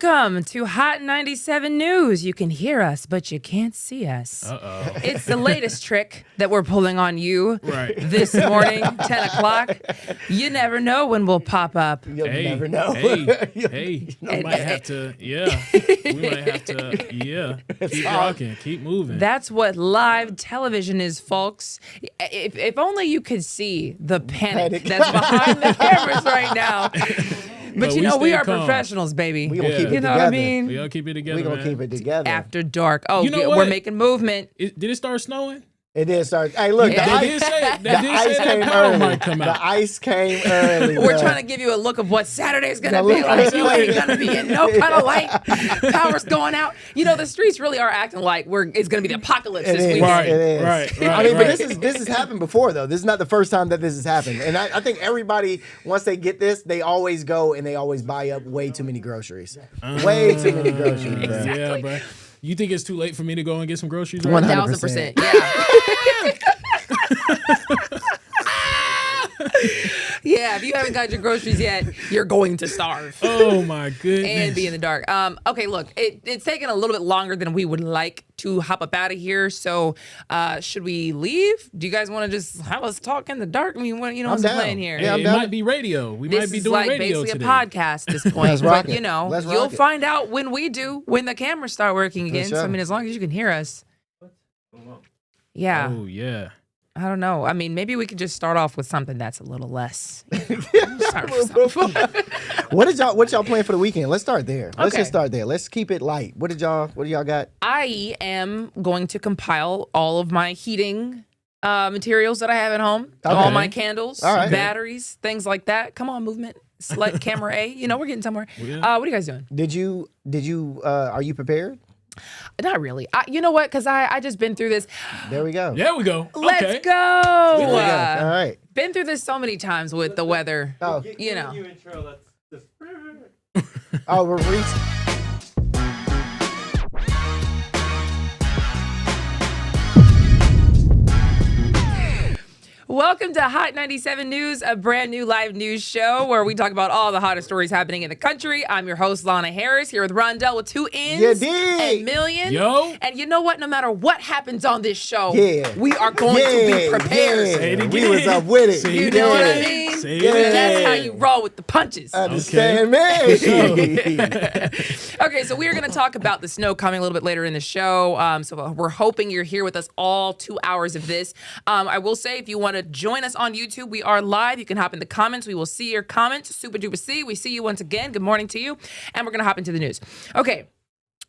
Welcome to Hot 97 News. You can hear us, but you can't see us. Uh-oh. It's the latest trick that we're pulling on you this morning, 10 o'clock. You never know when we'll pop up. You'll never know. We might have to, keep rocking, keep moving. That's what live television is, folks. If only you could see the panic that's behind the cameras right now. But you know, we are professionals, baby. We gonna keep it together. You know what I mean? We gonna keep it together. We gonna keep it together. After dark. Oh, You know we're what? making movement. Did it start snowing? It did start. Hey, look, Yeah. the They did say ice came that power early. might come out. The ice came early. We're bro. trying to give you a look of what Saturday's going to Now be look, like. You ain't going to be in no kind of light. Power's going out. You know, the streets really are acting like it's going to be the apocalypse It this is. weekend. Right, It is. right, I mean, right. but this has happened before, though. This is not the first time that this has happened. And I think everybody, once they get this, they always go and they always buy up way too many groceries. Way too many groceries. Bro. Yeah, bro. You think it's too late for me to go and get some groceries? 100%. 1,000%. Yeah. Yeah, if you haven't got your groceries yet, you're going to starve. Oh my goodness. And be in the dark. Okay, look, it's taken a little bit longer than we would like to hop up out of here. So, should we leave? Do you guys want to just have us talk in the dark? I mean, what's the down. plan here? Yeah, I'm it down. might be radio. We This might be is doing like radio basically today. a podcast at this point. Let's rock but, it. you know, Let's rock you'll it. find out when we do, when the cameras start working again. So, I sure. mean, as long as you can hear us. Yeah. Oh yeah. I don't know. I mean, maybe we could just start off with something that's a little less. What y'all playing for the weekend? Let's start there. Let's Okay. just start there. Let's keep it light. What do y'all got? I am going to compile all of my heating materials that I have at home. All Okay. my candles, All right. batteries, things like that. Come on, movement. Select camera A. You know, we're getting somewhere. Yeah. What are you guys doing? Did you are you prepared? Not really. You know what? Because I just been through this. There we go. There we go. Let's Okay. go. There we go. All right. Been through this so many times with the weather. Oh, You know. we're reaching. Welcome to Hot 97 News, a brand new live news show where we talk about all the hottest stories happening in the country. I'm your host, Lana Harris, here with Rondell with 2 N's You dig. and Million. Yo. And you know what? No matter what happens on this show, Yeah. we are going to be prepared. Say it We again. was up with it. Say You it know what I again. mean? Say it Yeah. That's how again. you roll with the punches. Understand me? Okay, so we are going to talk about the snow coming a little bit later in the show. So we're hoping you're here with us all 2 hours of this. I will say, if you want to join us on YouTube, we are live. You can hop in the comments. We will see your comments. Super duper C. We see you once again. Good morning to you. And we're going to hop into the news. Okay.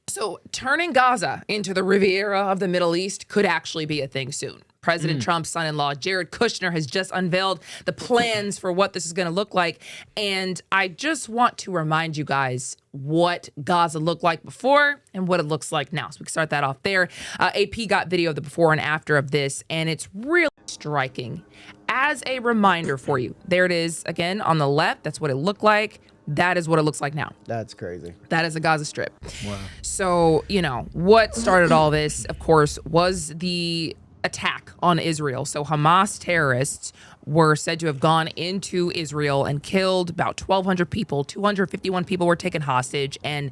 So turning Gaza into the Riviera of the Middle East could actually be a thing soon. President Trump's son-in-law, Jared Kushner, has just unveiled the plans for what this is going to look like. And I just want to remind you guys what Gaza looked like before and what it looks like now. So we can start that off there. AP got video of the before and after of this, and it's really striking. As a reminder for you, there it is again on the left. That's what it looked like. That is what it looks like now. That's crazy. That is a Gaza Strip. Wow. So, you know, what started all this, of course, was the attack on Israel. So Hamas terrorists were said to have gone into Israel and killed about 1,200 people. 251 people were taken hostage. And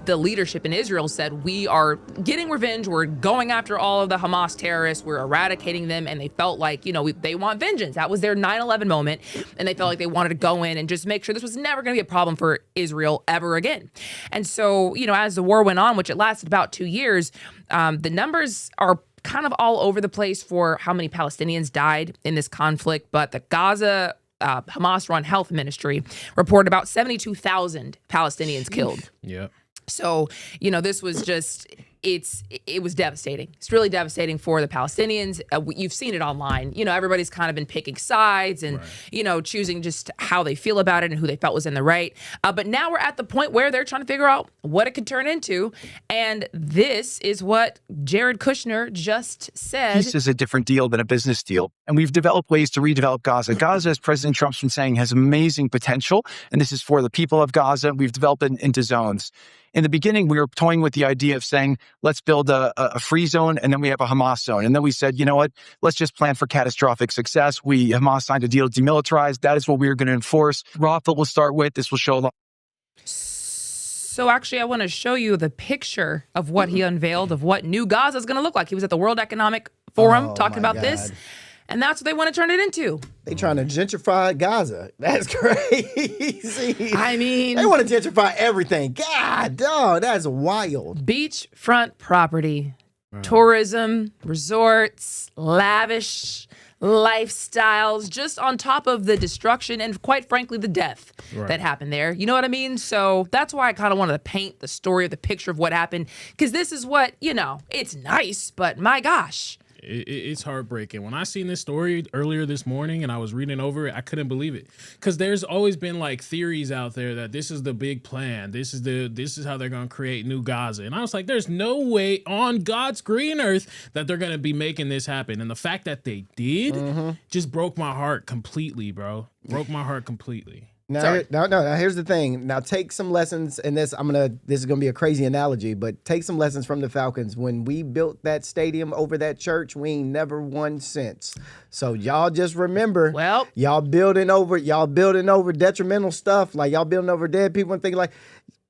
the leadership in Israel said, we are getting revenge. We're going after all of the Hamas terrorists. We're eradicating them. And they felt like, you know, they want vengeance. That was their 9/11 moment. And they felt like they wanted to go in and just make sure this was never going to be a problem for Israel ever again. And so, you know, as the war went on, which it lasted about 2 years, the numbers are kind of all over the place for how many Palestinians died in this conflict, but the Gaza Hamas-run health ministry reported about 72,000 Palestinians killed. Yeah. So, you know, this was just, it was devastating. It's really devastating for the Palestinians. You've seen it online. You know, everybody's kind of been picking sides and, you know, choosing just how they feel about it and who they felt was in the right. But now we're at the point where they're trying to figure out what it could turn into. And this is what Jared Kushner just said. Peace is a different deal than a business deal. And we've developed ways to redevelop Gaza. Gaza, as President Trump's been saying, has amazing potential. And this is for the people of Gaza. We've developed it into zones. In the beginning, we were toying with the idea of saying, let's build a free zone, and then we have a Hamas zone. And then we said, you know what? Let's just plan for catastrophic success. Hamas signed a deal to demilitarize. That is what we are going to enforce. Rafah will start with. This will show a lot. So actually, I want to show you the picture of what he unveiled of what New Gaza is going to look like. He was at the World Economic Forum talking my about this, God. and that's what they want to turn it into. They trying to gentrify Gaza. That's crazy. I mean, they want to gentrify everything. God, dog, that's wild. beachfront property, tourism, resorts, lavish lifestyles, just on top of the destruction and quite frankly the death that happened there. You know what I mean? So that's why I kind of wanted to paint the story of the picture of what happened, because this is what, it's nice, but my gosh. It's heartbreaking. When I seen this story earlier this morning and I was reading over it, I couldn't believe it. Because there's always been like theories out there that this is the big plan. This is how they're gonna create New Gaza. And I was like, there's no way on God's green earth that they're gonna be making this happen. And the fact that they did just broke my heart completely, bro. Broke my heart completely. Now, now, here's the thing. Now, take some lessons, and this is gonna be a crazy analogy, but take some lessons from the Falcons. When we built that stadium over that church, we ain't never won since. So y'all just remember, Well, y'all building over detrimental stuff, like y'all building over dead people and things like.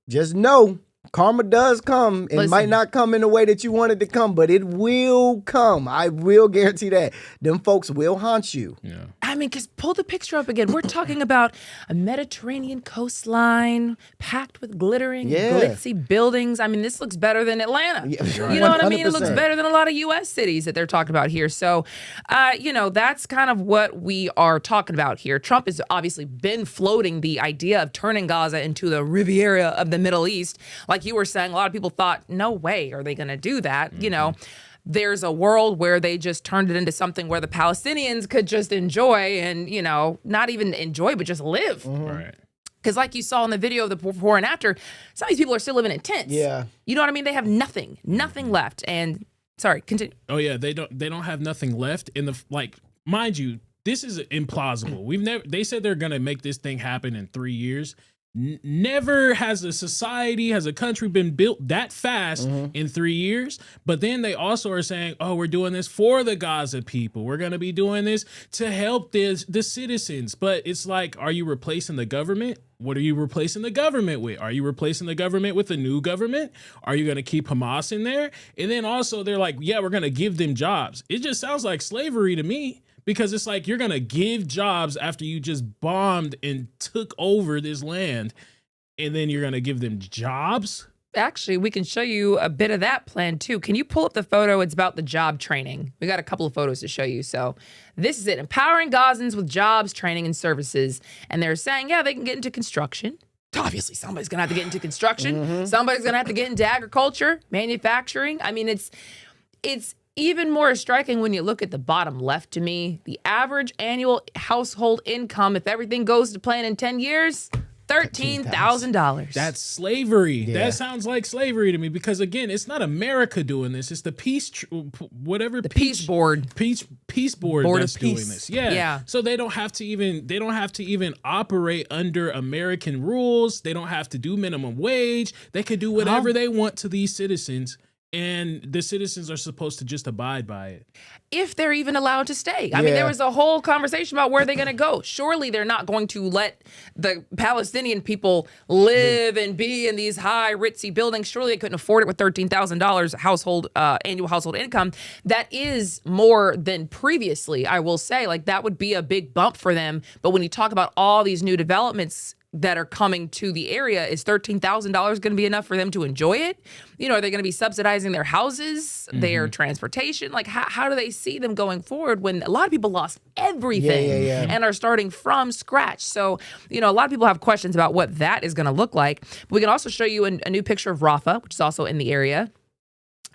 Just know, karma does come. It might not come in the way that you want it to come, but it will come. I will guarantee that. Them folks will haunt you. Yeah. I mean, because pull the picture up again. We're talking about a Mediterranean coastline packed with glittering, glitzy buildings. I mean, this looks better than Atlanta. You know what I mean? It looks 100%. better than a lot of U.S. cities that they're talking about here. So, that's kind of what we are talking about here. Trump has obviously been floating the idea of turning Gaza into the Riviera of the Middle East. Like you were saying, a lot of people thought, no way are they going to do that, There's a world where they just turned it into something where the Palestinians could just enjoy and, not even enjoy, but just live. Right. Because like you saw in the video of the before and after, some of these people are still living in tents. Yeah. You know what I mean? They have nothing left. And sorry, continue. Oh yeah, they don't have nothing left in the mind you, this is implausible. They said they're gonna make this thing happen in 3 years. Never has a country been built that fast in 3 years. But then they also are saying, oh, we're doing this for the Gaza people. We're going to be doing this to help the citizens. But it's like, are you replacing the government? What are you replacing the government with? Are you replacing the government with a new government? Are you going to keep Hamas in there? And then also they're like, yeah, we're going to give them jobs. It just sounds like slavery to me. Because it's like you're going to give jobs after you just bombed and took over this land, and then you're going to give them jobs? Actually, we can show you a bit of that plan too. Can you pull up the photo? It's about the job training. We got a couple of photos to show you. So this is it. Empowering Gazans with jobs, training, and services. And they're saying, yeah, they can get into construction. Obviously, somebody's going to have to get into construction. Somebody's going to have to get into agriculture, manufacturing. I mean, it's even more striking when you look at the bottom left to me. The average annual household income, if everything goes to plan in 10 years, $13,000. That's slavery. Yeah. That sounds like slavery to me because again, it's not America doing this. It's the peace board Board that's of doing Peace. this. Yeah. Yeah. So they don't have to even operate under American rules. They don't have to do minimum wage. They could do whatever they want to these citizens. And the citizens are supposed to just abide by it. If they're even allowed to stay. I mean, there was a whole conversation about where they're going to go. Surely they're not going to let the Palestinian people live and be in these high, ritzy buildings. Surely they couldn't afford it with $13,000 annual household income. That is more than previously, I will say. Like, that would be a big bump for them. But when you talk about all these new developments that are coming to the area, is $13,000 going to be enough for them to enjoy it? Are they going to be subsidizing their houses, their transportation? Like, how do they see them going forward when a lot of people lost everything and are starting from scratch? So, a lot of people have questions about what that is going to look like. But we can also show you a new picture of Rafah, which is also in the area.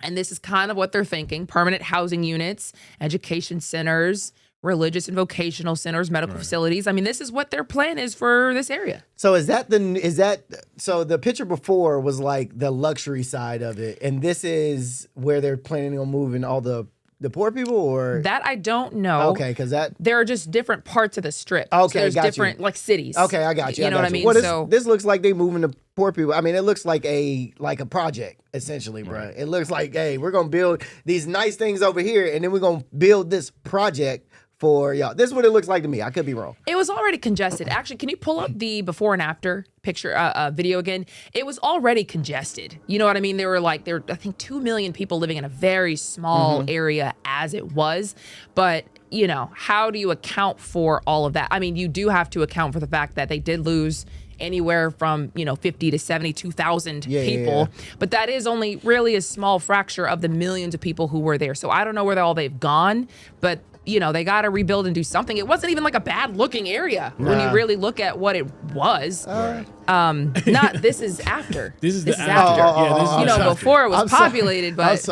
And this is kind of what they're thinking: permanent housing units, education centers, religious and vocational centers, medical facilities. I mean, this is what their plan is for this area. So so the picture before was like the luxury side of it, and this is where they're planning on moving all the poor people, or that I don't know. Okay, because there are just different parts of the strip. Okay, so there's got different like cities. Okay, I got you. You know what I mean? Well, this looks like they moving the poor people. I mean, it looks like a project essentially, bro. It looks like, hey, we're gonna build these nice things over here, and then we're gonna build this project for y'all. This is what it looks like to me. I could be wrong. It was already congested. Actually, can you pull up the before and after picture video again? It was already congested. You know what I mean? There were I think 2 million people living in a very small area as it was. But, you know, how do you account for all of that? I mean, you do have to account for the fact that they did lose anywhere from 50 to 72,000 people, but that is only really a small fraction of the millions of people who were there. So I don't know where all they've gone, but they got to rebuild and do something. It wasn't even like a bad looking area when you really look at what it was. Not this is after. This is after. Yeah, this is before it was populated. But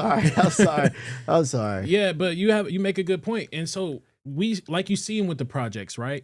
I'm sorry. Yeah, but you make a good point, and so we like you seeing with the projects, right?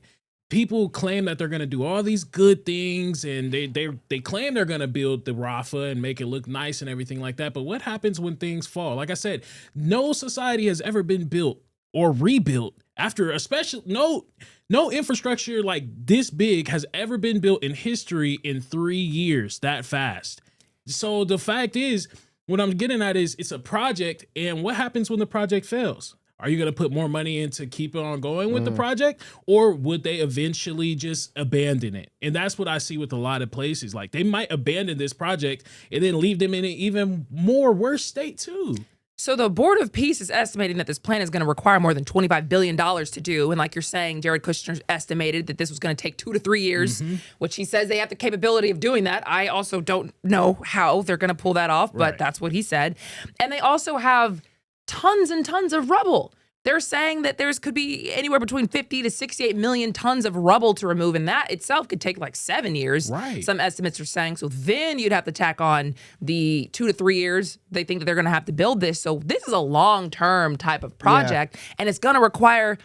People claim that they're going to do all these good things, and they claim they're going to build the Rafah and make it look nice and everything like that. But what happens when things fall? Like I said, no society has ever been built or rebuilt after, especially no infrastructure like this big has ever been built in history in 3 years that fast. So the fact is, what I'm getting at is it's a project, and what happens when the project fails? Are you going to put more money in to keep it on going with the project, or would they eventually just abandon it? And that's what I see with a lot of places. Like, they might abandon this project and then leave them in an even more worse state too. So the Board of Peace is estimating that this plan is going to require more than $25 billion to do. And like you're saying, Jared Kushner estimated that this was going to take 2 to 3 years, which he says they have the capability of doing that. I also don't know how they're going to pull that off, but that's what he said. And they also have tons and tons of rubble. They're saying that could be anywhere between 50 to 68 million tons of rubble to remove, and that itself could take like 7 years. Right. Some estimates are saying. So then you'd have to tack on the 2 to 3 years they think that they're going to have to build this. So this is a long-term type of project, and it's going to require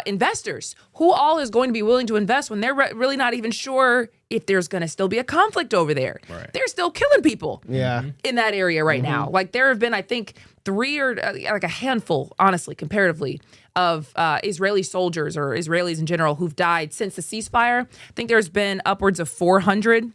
investors. Who all is going to be willing to invest when they're really not even sure if there's going to still be a conflict over there? Right. They're still killing people in that area right now. Like, there have been, I think, 3 or like a handful, honestly, comparatively, of Israeli soldiers or Israelis in general who've died since the ceasefire. I think there's been upwards of 400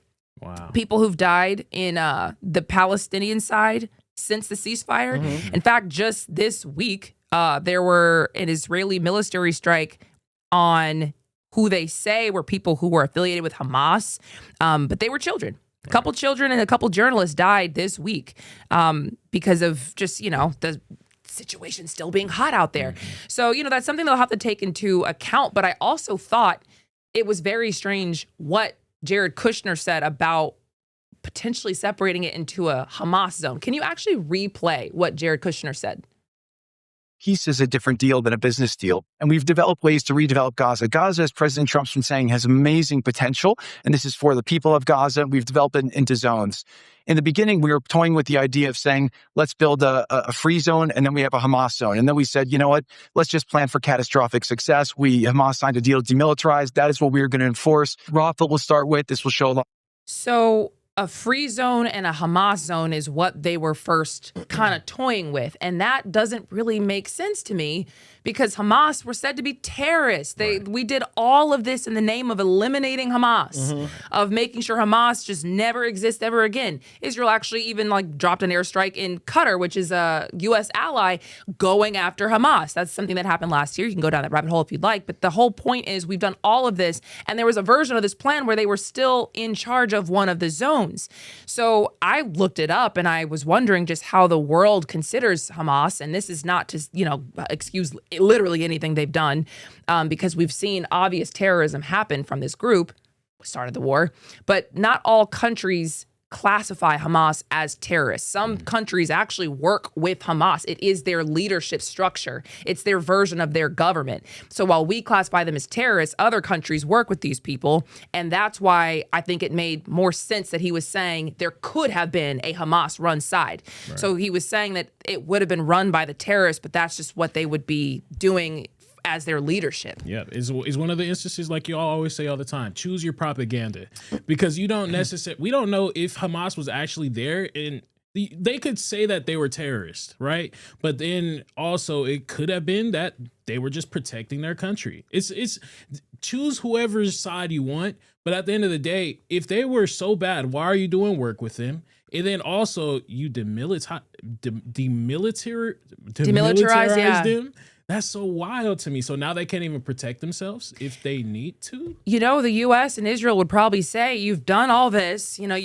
people who've died in the Palestinian side since the ceasefire. In fact, just this week, there were an Israeli military strike on who they say were people who were affiliated with Hamas, but they were children. A couple children and a couple journalists died this week because of just, the situation still being hot out there. So, that's something they'll have to take into account. But I also thought it was very strange what Jared Kushner said about potentially separating it into a Hamas zone. Can you actually replay what Jared Kushner said? Peace is a different deal than a business deal. And we've developed ways to redevelop Gaza. Gaza, as President Trump's been saying, has amazing potential. And this is for the people of Gaza. We've developed it into zones. In the beginning, we were toying with the idea of saying, let's build a free zone, and then we have a Hamas zone. And then we said, you know what? Let's just plan for catastrophic success. Hamas signed a deal to demilitarize. That is what we're going to enforce. Rafah will start with. This will show a lot. So a free zone and a Hamas zone is what they were first kind of toying with. And that doesn't really make sense to me because Hamas were said to be terrorists. We did all of this in the name of eliminating Hamas, of making sure Hamas just never exists ever again. Israel actually even dropped an airstrike in Qatar, which is a U.S. ally, going after Hamas. That's something that happened last year. You can go down that rabbit hole if you'd like. But the whole point is we've done all of this. And there was a version of this plan where they were still in charge of one of the zones. So I looked it up and I was wondering just how the world considers Hamas. And this is not to, excuse literally anything they've done because we've seen obvious terrorism happen from this group, started the war, but not all countries classify Hamas as terrorists. Some countries actually work with Hamas. It is their leadership structure. It's their version of their government. So while we classify them as terrorists, other countries work with these people. And that's why I think it made more sense that he was saying there could have been a Hamas-run side. Right. So he was saying that it would have been run by the terrorists, but that's just what they would be doing as their leadership. Yeah, is one of the instances like you all always say all the time, choose your propaganda, because you don't necessarily, we don't know if Hamas was actually there, and they could say that they were terrorists, right? But then also it could have been that they were just protecting their country. It's choose whoever's side you want, but at the end of the day, if they were so bad, why are you doing work with them? And then also you demilitarize yeah. them. That's so wild to me. So now they can't even protect themselves if they need to. You know, the U.S. and Israel would probably say, "You've done all this. You know,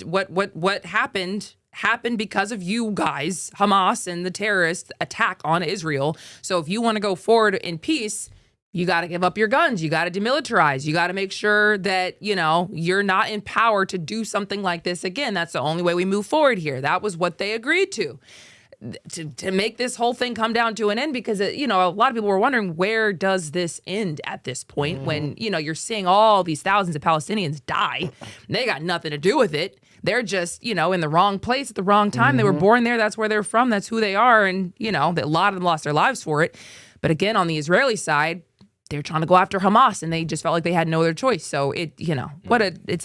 what happened because of you guys, Hamas and the terrorist attack on Israel. So if you want to go forward in peace, you got to give up your guns. You got to demilitarize. You got to make sure that, you know, you're not in power to do something like this again. That's the only way we move forward here." That was what they agreed to make this whole thing come down to an end, because, you know, a lot of people were wondering, where does this end at this point when, you know, you're seeing all these thousands of Palestinians die. They got nothing to do with it. They're just, you know, in the wrong place at the wrong time. They were born there. That's where they're from. That's who they are. And, you know, a lot of them lost their lives for it. But again, on the Israeli side, they're trying to go after Hamas, and they just felt like they had no other choice. So it's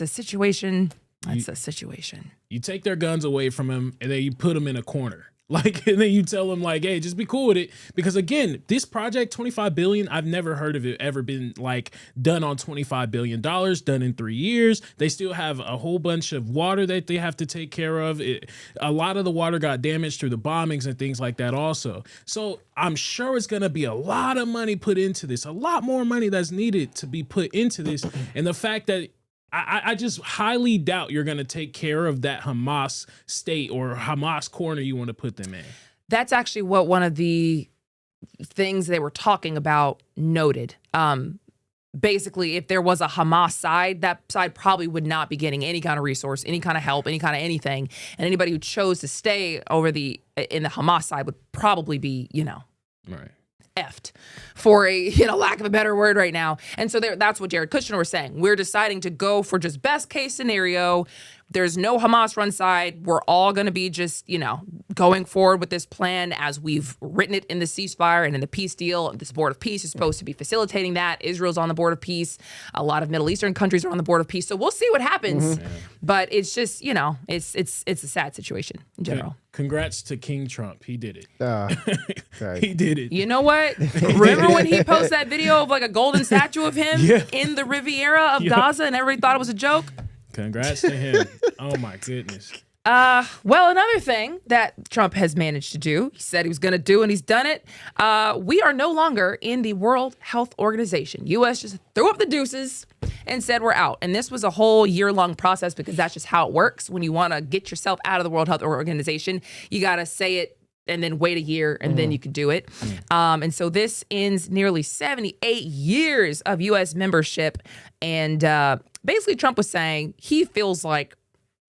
a situation. It's a situation. You take their guns away from them, and then you put them in a corner. Like, and then you tell them, like, hey, just be cool with it. Because again, this project, $25 billion, I've never heard of it ever been like done on $25 billion, done in 3 years. They still have a whole bunch of water that they have to take care of. A lot of the water got damaged through the bombings and things like that also. So I'm sure it's going to be a lot of money put into this, a lot more money that's needed to be put into this. And the fact that I just highly doubt you're going to take care of that Hamas state or Hamas corner you want to put them in. That's actually what one of the things they were talking about noted. Basically, if there was a Hamas side, that side probably would not be getting any kind of resource, any kind of help, any kind of anything. And anybody who chose to stay in the Hamas side would probably be, you know, right, effed, for a, you know, lack of a better word right now. And so that's what Jared Kushner was saying. We're deciding to go for just best case scenario. There's no Hamas run side. We're all going to be just, you know, going forward with this plan as we've written it in the ceasefire and in the peace deal. This board of peace is supposed to be facilitating that. Israel's on the board of peace. A lot of Middle Eastern countries are on the board of peace. So we'll see what happens. But it's just, you know, it's a sad situation in general. Congrats to King Trump. He did it. Right. He did it. You know what? Remember when he posted that video of like a golden statue of him in the Riviera of Gaza, and everybody thought it was a joke? Congrats to him. Oh my goodness. Well, another thing that Trump has managed to do, he said he was going to do, and he's done it. We are no longer in the World Health Organization. U.S. just threw up the deuces and said we're out. And this was a whole year-long process, because that's just how it works. When you want to get yourself out of the World Health Organization, you got to say it and then wait a year, and then you can do it. And so this ends nearly 78 years of U.S. membership. And basically Trump was saying he feels like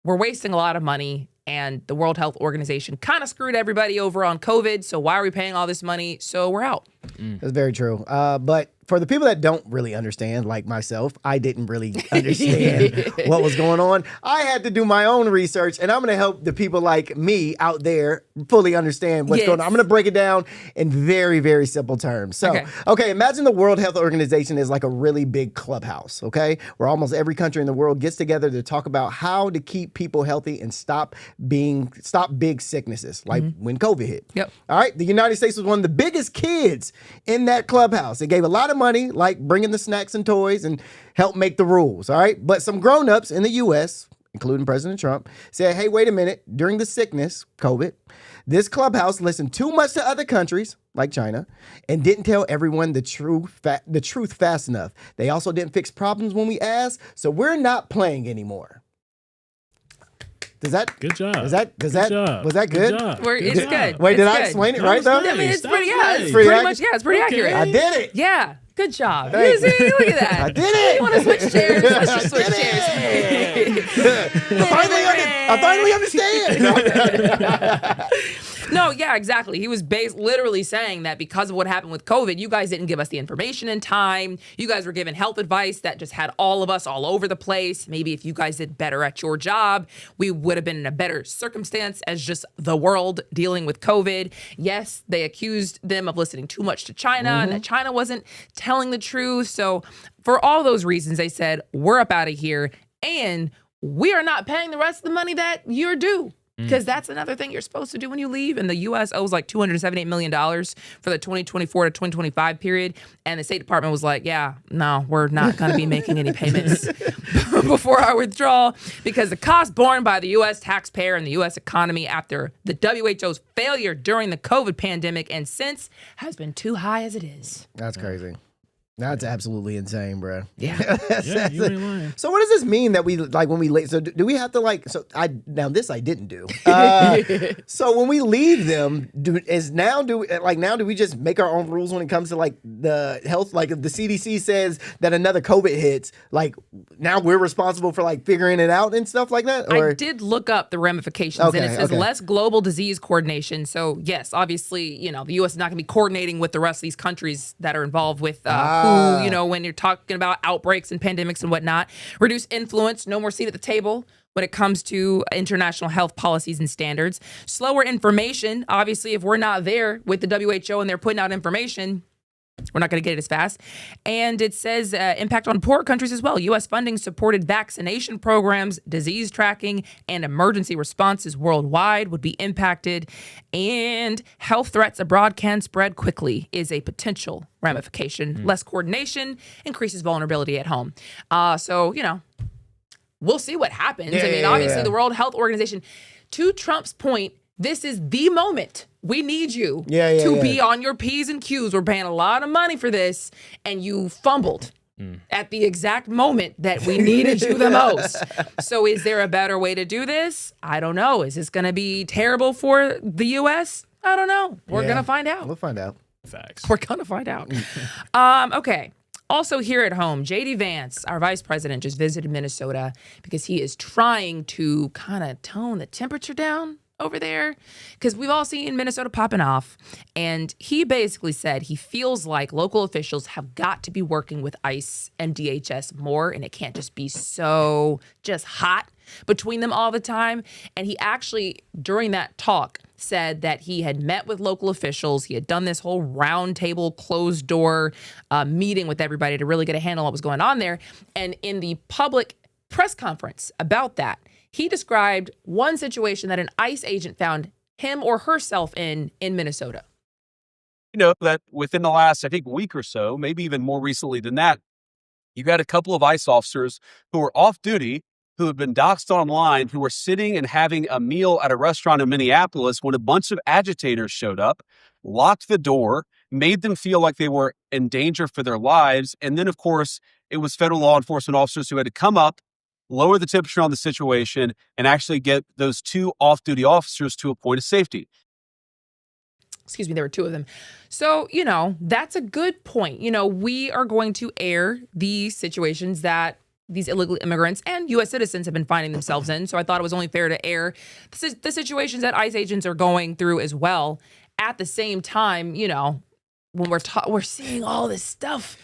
we're wasting a lot of money, and the World Health Organization kind of screwed everybody over on COVID. So why are we paying all this money? So we're out. That's very true. But for the people that don't really understand, like myself, I didn't really understand what was going on. I had to do my own research, and I'm going to help the people like me out there fully understand what's going on. I'm going to break it down in very, very simple terms. So, okay, imagine the World Health Organization is like a really big clubhouse, okay, where almost every country in the world gets together to talk about how to keep people healthy and stop big sicknesses, like when COVID hit. All right, the United States was one of the biggest kids in that clubhouse. It gave a lot of money, like bringing the snacks and toys, and help make the rules, all right? But some grown-ups in the U.S., including President Trump, said, hey, wait a minute, during the sickness, COVID, this clubhouse listened too much to other countries, like China, and didn't tell everyone the truth fast enough. They also didn't fix problems when we asked, so we're not playing anymore. Good job. Was that good? It's good. Wait, did I explain it right though? I mean, it's pretty much, it's pretty accurate. I did it. Yeah. Good job. Hey. Look at that. I did it. You want to switch chairs? Let's just switch chairs. I finally understand. No, yeah, exactly. He was literally saying that because of what happened with COVID, you guys didn't give us the information in time. You guys were given health advice that just had all of us all over the place. Maybe if you guys did better at your job, we would have been in a better circumstance as just the world dealing with COVID. Yes, they accused them of listening too much to China and that China wasn't telling the truth. So for all those reasons, they said, we're up out of here, and we are not paying the rest of the money that you're due. Because that's another thing you're supposed to do when you leave. And the U.S. owes like $278 million for the 2024 to 2025 period. And the State Department was like, yeah, no, we're not going to be making any payments before our withdrawal because the cost borne by the U.S. taxpayer and the U.S. economy after the WHO's failure during the COVID pandemic and since has been too high as it is. That's crazy. That's absolutely insane, bro. Yeah. Yeah, you ain't lying. So what does this mean that we like when we leave? So do we have to like? So this I didn't do. So when we leave them, do we just make our own rules when it comes to like the health? Like if the CDC says that another COVID hits, like now we're responsible for like figuring it out and stuff like that. Or? I did look up the ramifications, and it says less global disease coordination. So yes, obviously, the U.S. is not going to be coordinating with the rest of these countries that are involved with when you're talking about outbreaks and pandemics and whatnot. Reduce influence, no more seat at the table when it comes to international health policies and standards. Slower information. Obviously, if we're not there with the WHO and they're putting out information, we're not going to get it as fast. And it says impact on poor countries as well. U.S. funding supported vaccination programs, disease tracking, and emergency responses worldwide would be impacted. And health threats abroad can spread quickly is a potential ramification. Less coordination increases vulnerability at home. We'll see what happens. Obviously, the World Health Organization, to Trump's point, this is the moment. We need you to be on your P's and Q's. We're paying a lot of money for this, and you fumbled at the exact moment that we needed you the most. So is there a better way to do this? I don't know. Is this going to be terrible for the U.S.? I don't know. We're going to find out. We'll find out. Facts. We're going to find out. Okay. Also here at home, J.D. Vance, our vice president, just visited Minnesota because he is trying to kind of tone the temperature down over there because we've all seen Minnesota popping off. And he basically said he feels like local officials have got to be working with ICE and DHS more, and it can't just be so just hot between them all the time. And he actually, during that talk, said that he had met with local officials. He had done this whole round table, closed door meeting with everybody to really get a handle on what was going on there. And in the public press conference about that, he described one situation that an ICE agent found him or herself in Minnesota. That within the last, I think, week or so, maybe even more recently than that, you got a couple of ICE officers who were off duty, who had been doxxed online, who were sitting and having a meal at a restaurant in Minneapolis when a bunch of agitators showed up, locked the door, made them feel like they were in danger for their lives. And then, of course, it was federal law enforcement officers who had to come up, lower the temperature on the situation, and actually get those two off-duty officers to a point of safety. Excuse me, there were two of them. So, that's a good point. We are going to air the situations that these illegal immigrants and U.S. citizens have been finding themselves in. So I thought it was only fair to air the situations that ICE agents are going through as well. At the same time, when we're seeing all this stuff.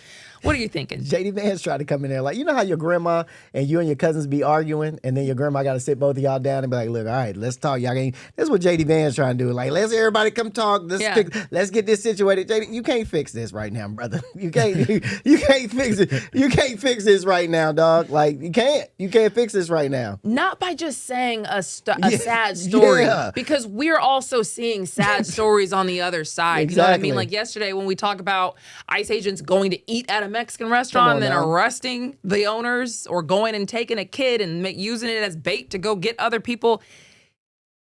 What are you thinking? JD Vance tried to come in there like, how your grandma and you and your cousins be arguing, and then your grandma got to sit both of y'all down and be like, look, all right, let's talk. Y'all ain't. That's what JD Vance trying to do. Like, let's everybody come talk. Let's get this situated. JD, you can't fix this right now, brother. You can't. You can't fix it. You can't fix this right now, dog. Like, you can't. You can't fix this right now. Not by just saying a sad story, because we're also seeing sad stories on the other side. Exactly. You know what I mean? Like yesterday when we talk about ICE agents going to eat at a Mexican restaurant and then arresting the owners, or going and taking a kid and using it as bait to go get other people.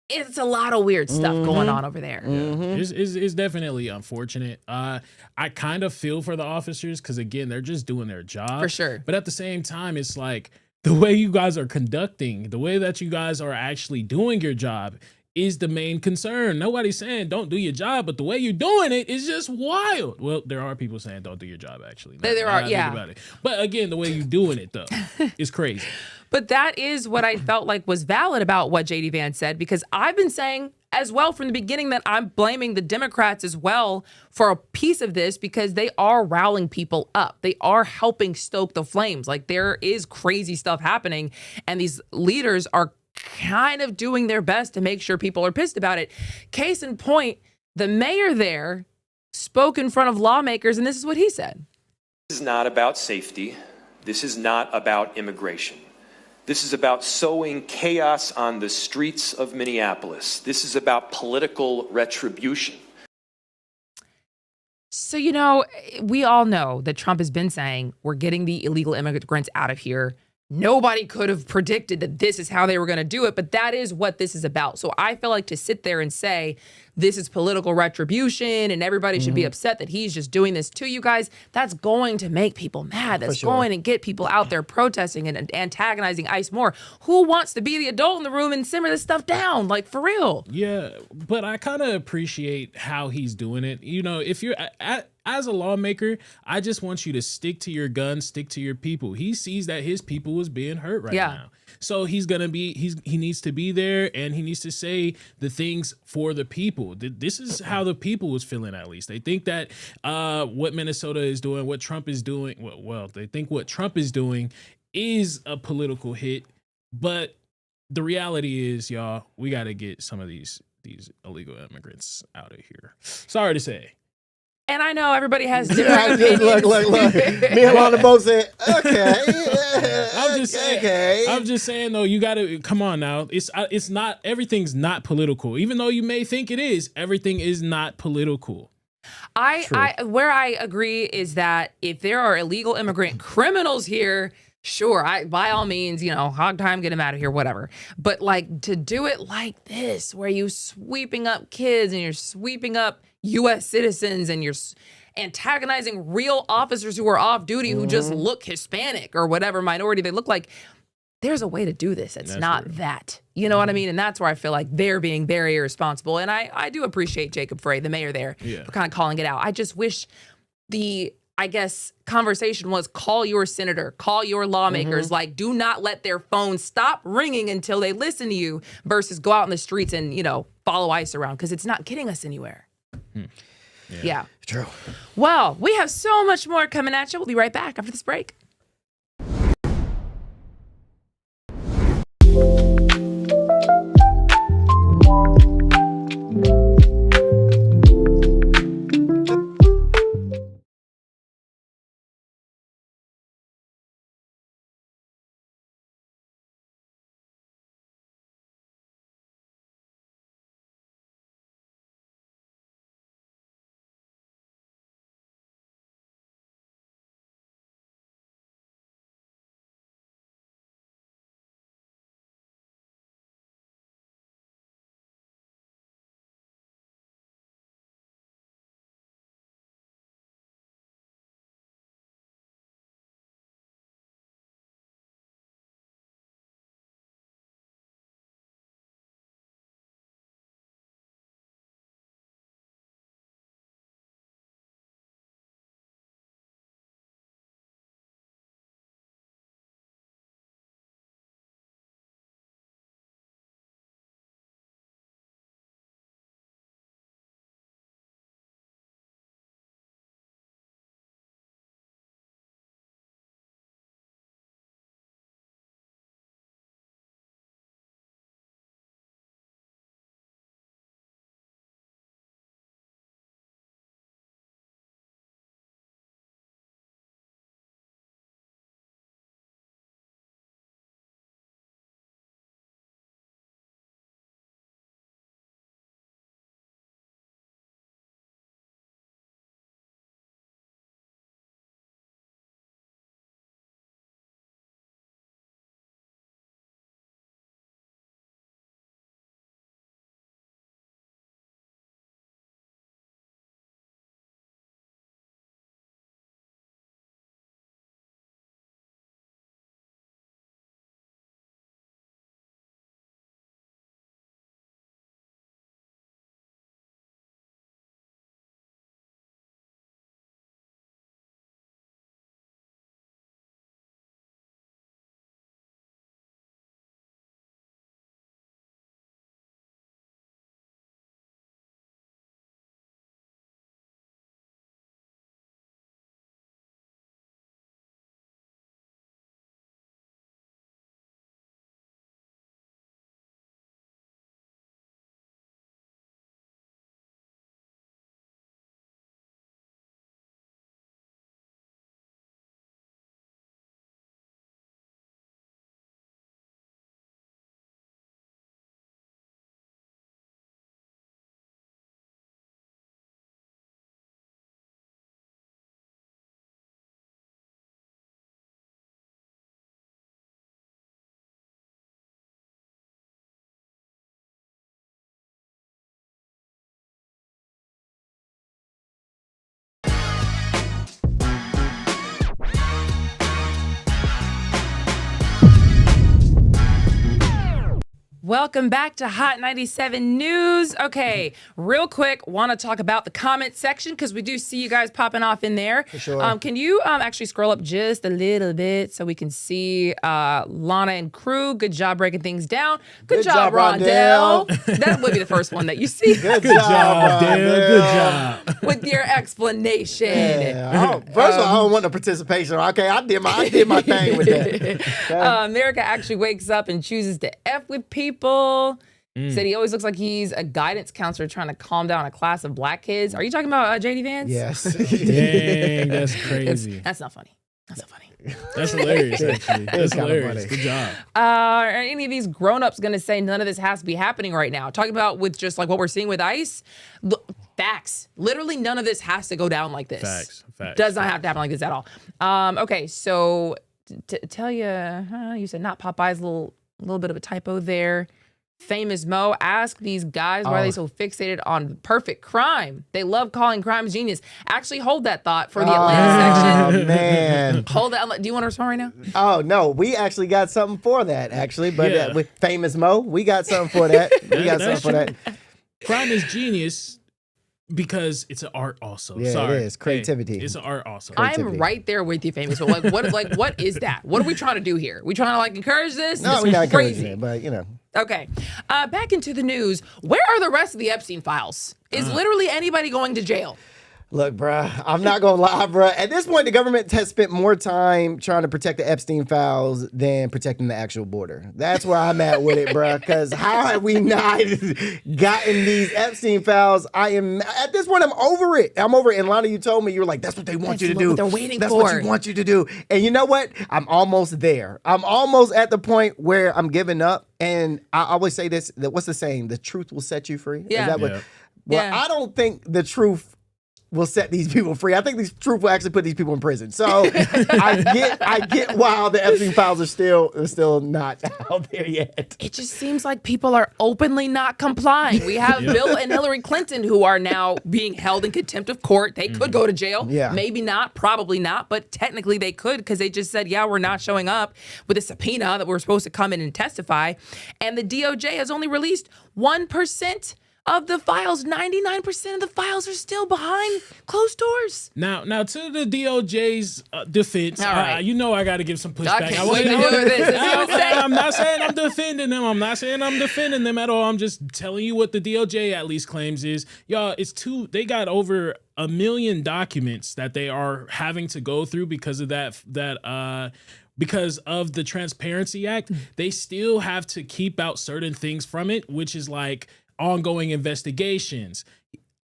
It's a lot of weird stuff going on over there. It's definitely unfortunate. I kind of feel for the officers because, again, they're just doing their job. For sure. But at the same time, it's like the way you guys are conducting, the way that you guys are actually doing your job is the main concern. Nobody's saying don't do your job, but the way you're doing it is just wild. Well, there are people saying don't do your job, actually. There are, yeah. About it. But again, the way you're doing it, though, is crazy. But that is what I felt like was valid about what J.D. Vance said, because I've been saying as well from the beginning that I'm blaming the Democrats as well for a piece of this, because they are riling people up. They are helping stoke the flames. Like, there is crazy stuff happening, and these leaders are kind of doing their best to make sure people are pissed about it. Case in point, the mayor there spoke in front of lawmakers, and this is what he said. This is not about safety. This is not about immigration. This is about sowing chaos on the streets of Minneapolis. This is about political retribution. So, we all know that Trump has been saying we're getting the illegal immigrants out of here. nobody could have predicted that this is how they were going to do it, but that is what this is about. So I feel like to sit there and say this is political retribution and everybody should be upset that he's just doing this to you guys, that's going to make people mad. That's going to get people out there protesting and antagonizing ICE more. Who wants to be the adult in the room and simmer this stuff down? Like, for real. Yeah, but I kind of appreciate how he's doing it. You know, if you're as a lawmaker, I just want you to stick to your guns, stick to your people. He sees that his people is being hurt right now. So he needs to be there, and he needs to say the things for the people. This is how the people was feeling, at least. They think that what Minnesota is doing, what Trump is doing, well, they think what Trump is doing is a political hit, but the reality is, y'all, we got to get some of these illegal immigrants out of here. Sorry to say. And I know everybody has different opinions. Look. Me and Lana both said, okay. I'm just saying though, you gotta come on now. It's not, everything's not political. Even though you may think it is, everything is not political. Where I agree is that if there are illegal immigrant criminals here, sure, by all means, hog time, get them out of here, whatever. But like to do it like this, where you sweeping up kids and you're sweeping up U.S. citizens and you're antagonizing real officers who are off duty who just look Hispanic or whatever minority they look like. There's a way to do this. It's not real. That. You know what I mean? And that's where I feel like they're being very irresponsible. And I do appreciate Jacob Frey, the mayor there, for kind of calling it out. I just wish conversation was call your senator, call your lawmakers, like do not let their phones stop ringing until they listen to you versus go out in the streets and, follow ICE around because it's not getting us anywhere. Yeah. True. Well, we have so much more coming at you. We'll be right back after this break. Welcome back to Hot 97 News. Okay, real quick, want to talk about the comment section because we do see you guys popping off in there. For sure. Can you actually scroll up just a little bit so we can see Lana and crew? Good job breaking things down. Good job, Rondell. That would be the first one that you see. Good Good job, Rondell. Dale. Good job. With your explanation. Yeah. First of all, I don't want no participation. Okay, I did my thing with that. Okay. America actually wakes up and chooses to F with people. Said he always looks like he's a guidance counselor trying to calm down a class of black kids. Are you talking about JD Vance? Yes. Dang, that's crazy. That's not funny. That's not funny. That's hilarious, actually. That's kinda hilarious. funny. Good job. Are any of these grown-ups going to say none of this has to be happening right now? Talking about with just like what we're seeing with ICE, facts. Literally none of this has to go down like this. Facts. Does not have to happen like this at all. Okay, so to tell you, you said not Popeye's, little bit of a typo there. Famous Mo, ask these guys why are they so fixated on perfect crime. They love calling crime genius. Actually, hold that thought for the Atlanta section. Oh, man. Hold that. Do you want to respond right now? Oh, no. We actually got something for that, actually. But Yeah. with Famous Mo, we got something for that. We got something for that. Crime is genius because it's an art also. Yeah, Sorry. it is. Creativity. Hey, it's an art also. I'm right there with you, Famous. But what is that? What are we trying to do here? We trying to encourage this? No, This we're is not crazy. encouraging it, but, you know. Okay, back into the news. Where are the rest of the Epstein files? Is literally anybody going to jail? Look, bruh, I'm not going to lie, bruh. At this point, the government has spent more time trying to protect the Epstein files than protecting the actual border. That's where I'm at with it, bruh, because how have we not gotten these Epstein files? At this point, I'm over it. I'm over it. And Lana, you told me, you were like, that's what they want you to do. What they're waiting That's for. what you want you to do. And you know what? I'm almost there. I'm almost at the point where I'm giving up. And I always say this, what's the saying? The truth will set you free. Yeah. Is that what? Yeah. Well, Yeah. I don't think the truth will set these people free. I think the truth will actually put these people in prison. So I get why the Epstein files are still not out there yet. It just seems like people are openly not complying. We have Bill and Hillary Clinton who are now being held in contempt of court. They could go to jail. Yeah. Maybe not, probably not, but technically they could because they just said, yeah, we're not showing up with a subpoena that we're supposed to come in and testify. And the DOJ has only released 1% of the files. 99% of the files are still behind closed doors. Now to the DOJ's defense, All right. you know I got to give some pushback. I can't wait to do this. I'm not saying I'm defending them. I'm not saying I'm defending them at all. I'm just telling you what the DOJ at least claims is. Y'all, they got over 1 million documents that they are having to go through because of because of the Transparency Act. They still have to keep out certain things from it, which is like ongoing investigations,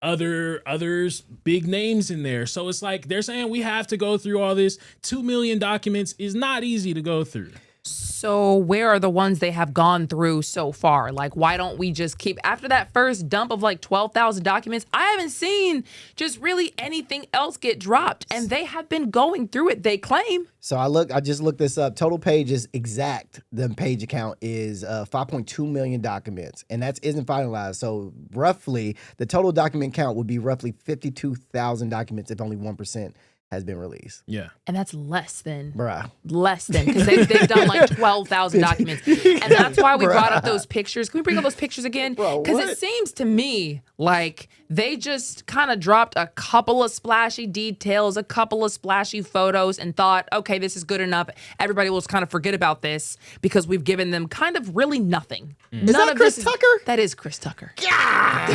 others big names in there. So it's like they're saying we have to go through all this. 2 million documents is not easy to go through. So where are the ones they have gone through so far? Like, why don't we just keep, after that first dump of like 12,000 documents, I haven't seen just really anything else get dropped. And they have been going through it, they claim. So I just looked this up. Total pages exact. The page account is 5.2 million documents, and that isn't finalized. So roughly, the total document count would be roughly 52,000 documents if only 1% has been released. Yeah. And that's less than, Bruh. because they've done like 12,000 documents. And that's why we brought up those pictures. Can we bring up those pictures again? Bro, Because what? it seems to me like they just kind of dropped a couple of splashy details, a couple of splashy photos, and thought, okay, this is good enough. Everybody will just kind of forget about this because we've given them kind of really nothing. Is that Chris Tucker? That is Chris Tucker. God!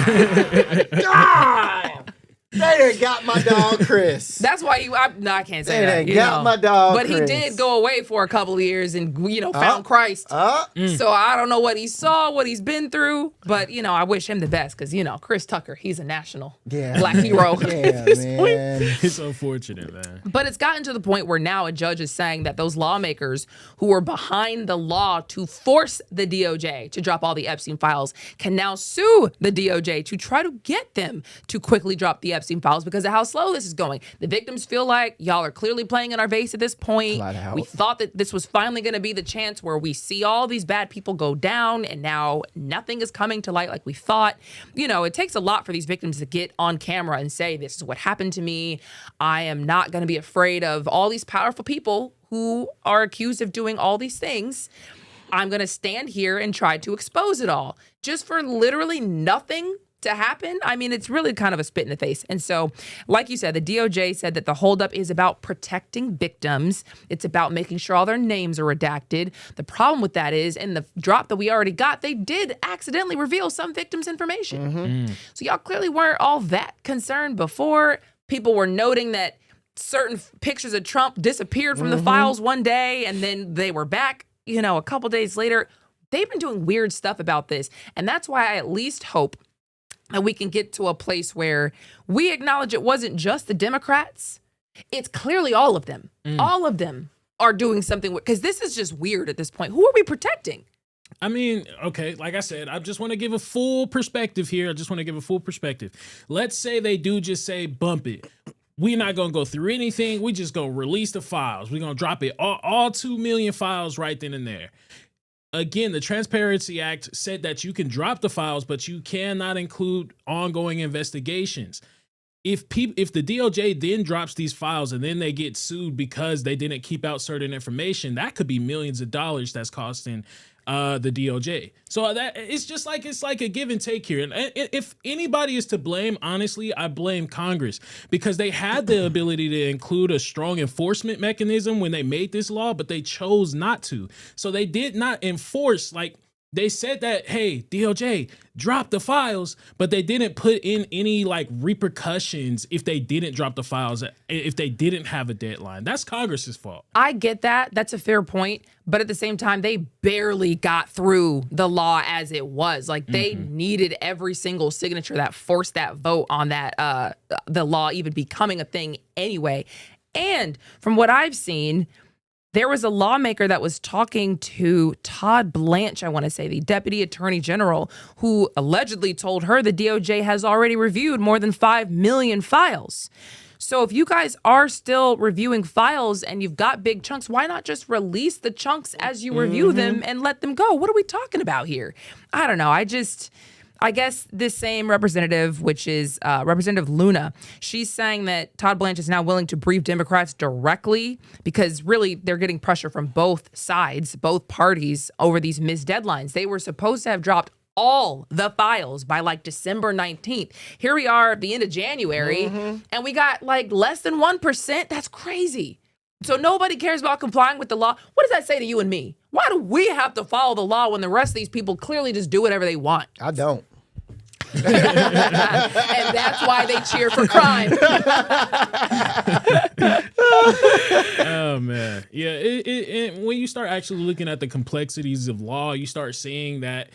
They done got my dog Chris. That's why I can't say They that. done you got know. my dog But he Chris. did go away for a couple of years and, found Christ. So I don't know what he saw, what he's been through. But, I wish him the best because, Chris Tucker, he's a national black hero. Yeah, man. It's unfortunate, man. But it's gotten to the point where now a judge is saying that those lawmakers who were behind the law to force the DOJ to drop all the Epstein files can now sue the DOJ to try to get them to quickly drop the Epstein files because of how slow this is going. The victims feel like y'all are clearly playing in our face at this point. Flat out. We thought that this was finally going to be the chance where we see all these bad people go down, and now nothing is coming to light like we thought. It takes a lot for these victims to get on camera and say, this is what happened to me. I am not going to be afraid of all these powerful people who are accused of doing all these things. I'm going to stand here and try to expose it all just for literally nothing to happen. I mean, it's really kind of a spit in the face. And so, like you said, the DOJ said that the holdup is about protecting victims. It's about making sure all their names are redacted. The problem with that is, in the drop that we already got, they did accidentally reveal some victims' information. So y'all clearly weren't all that concerned before. People were noting that certain pictures of Trump disappeared from the files one day, and then they were back, a couple days later. They've been doing weird stuff about this. And that's why I at least hope that we can get to a place where we acknowledge it wasn't just the Democrats. It's clearly all of them. All of them are doing something, because this is just weird at this point. Who are we protecting? I mean, okay, like I said, I just want to give a full perspective here. Let's say they do just say, bump it. We're not going to go through anything. We just going to release the files. We're going to drop it, all 2 million files right then and there. Again, the Transparency Act said that you can drop the files, but you cannot include ongoing investigations. If the DOJ then drops these files and then they get sued because they didn't keep out certain information, that could be millions of dollars that's costing the DOJ. So that it's like a give and take here. And if anybody is to blame, honestly, I blame Congress, because they had the ability to include a strong enforcement mechanism when they made this law, but they chose not to. So they did not enforce, they said that, hey, DOJ, drop the files, but they didn't put in any repercussions if they didn't drop the files, if they didn't have a deadline. That's Congress's fault. I get that. That's a fair point. But at the same time, they barely got through the law as it was. They needed every single signature that forced that vote on that, the law even becoming a thing anyway. And from what I've seen, there was a lawmaker that was talking to Todd Blanche, I want to say, the Deputy Attorney General, who allegedly told her the DOJ has already reviewed more than 5 million files. So if you guys are still reviewing files and you've got big chunks, why not just release the chunks as you review them and let them go? What are we talking about here? I don't know. I guess this same representative, which is Representative Luna, she's saying that Todd Blanche is now willing to brief Democrats directly because really they're getting pressure from both sides, both parties, over these missed deadlines. They were supposed to have dropped all the files by December 19th. Here we are at the end of January, and we got less than 1%. That's crazy. So nobody cares about complying with the law. What does that say to you and me? Why do we have to follow the law when the rest of these people clearly just do whatever they want? I don't. And that's why they cheer for crime. Oh man, yeah. When you start actually looking at the complexities of law, you start seeing that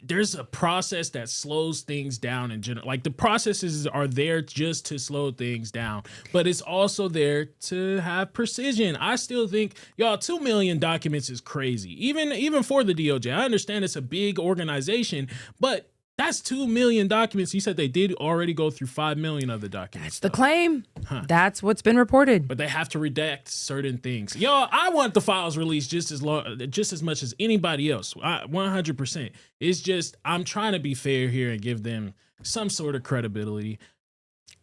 there's a process that slows things down in general. The processes are there just to slow things down, but it's also there to have precision. I still think, 2 million documents is crazy. Even for the DOJ, I understand it's a big organization, but that's 2 million documents. You said they did already go through 5 million of the documents. That's the claim. That's what's been reported. But they have to redact certain things. I want the files released just as much as anybody else. 100%. It's just I'm trying to be fair here and give them some sort of credibility.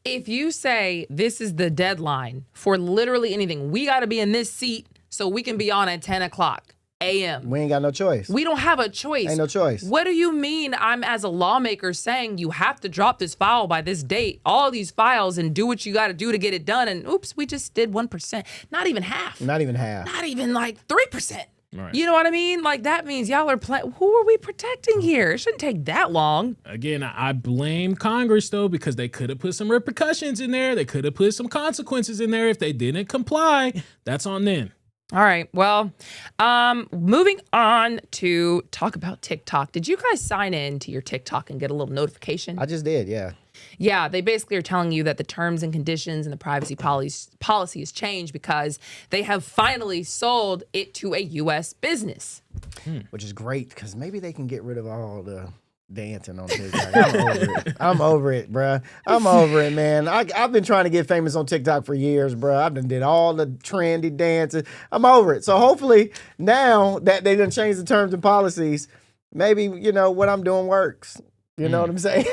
If you say this is the deadline for literally anything, we got to be in this seat so we can be on at 10 o'clock a.m. We ain't got no choice. We don't have a choice. Ain't no choice. What do you mean I'm, as a lawmaker, saying you have to drop this file by this date, all these files, and do what you got to do to get it done, and oops, we just did 1%. Not even half. Not even half. Not even 3%. Right. You know what I mean? That means y'all are who are we protecting here? It shouldn't take that long. Again, I blame Congress, though, because they could have put some repercussions in there. They could have put some consequences in there if they didn't comply. That's on them. All right. Well, moving on to talk about TikTok. Did you guys sign in to your TikTok and get a little notification? I just did, yeah. Yeah, they basically are telling you that the terms and conditions and the privacy policy has changed because they have finally sold it to a U.S. business. Which is great, because maybe they can get rid of all the dancing on TikTok. I'm over it. I'm over it, bruh. I'm over it, man. I've been trying to get famous on TikTok for years, bruh. I've done did all the trendy dances. I'm over it. So hopefully now that they done changed the terms and policies, maybe, what I'm doing works. You know what I'm saying?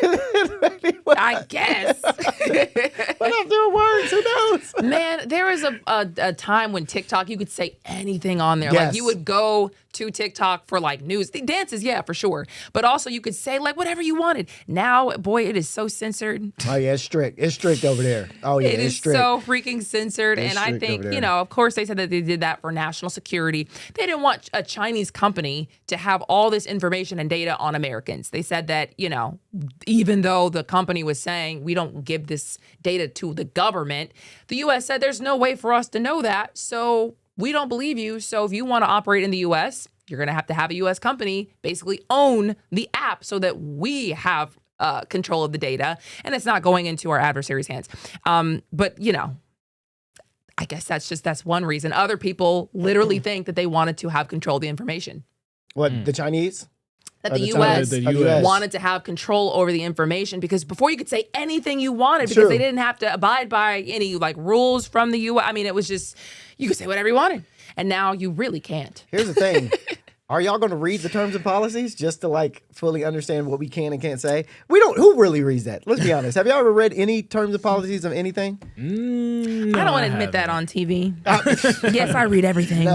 I guess. What I'm doing works. Who knows? Man, there was a time when TikTok, you could say anything on there. Yes. You would go to TikTok for like news. The dances, yeah, for sure. But also you could say like whatever you wanted. Now, boy, it is so censored. Oh yeah, it's strict. It's strict over there. Oh yeah, It it's is strict. so freaking censored. It's And I strict think, over there. you know, of course they said that they did that for national security. They didn't want a Chinese company to have all this information and data on Americans. They said that, you know, even though the company was saying we don't give this data to the government, the U.S. said there's no way for us to know that. So we don't believe you. So if you want to operate in the U.S., you're going to have a U.S. company basically own the app so that we have control of the data and it's not going into our adversaries' hands. But, you know, I guess that's one reason. Other people literally think that they wanted to have control of the information. What, the Chinese? That Oh, the the U.S. Chinese. The US. wanted to have control over the information because before you could say anything you wanted because True. they didn't have to abide by any like rules from the U.S. I mean, it was just, you could say whatever you wanted. And now you really can't. Here's the thing. Are y'all going to read the terms and policies just to like fully understand what we can and can't say? We don't. Who really reads that? Let's be honest. Have y'all ever read any terms and policies of anything? I don't want to admit that on TV. Yes, I read everything.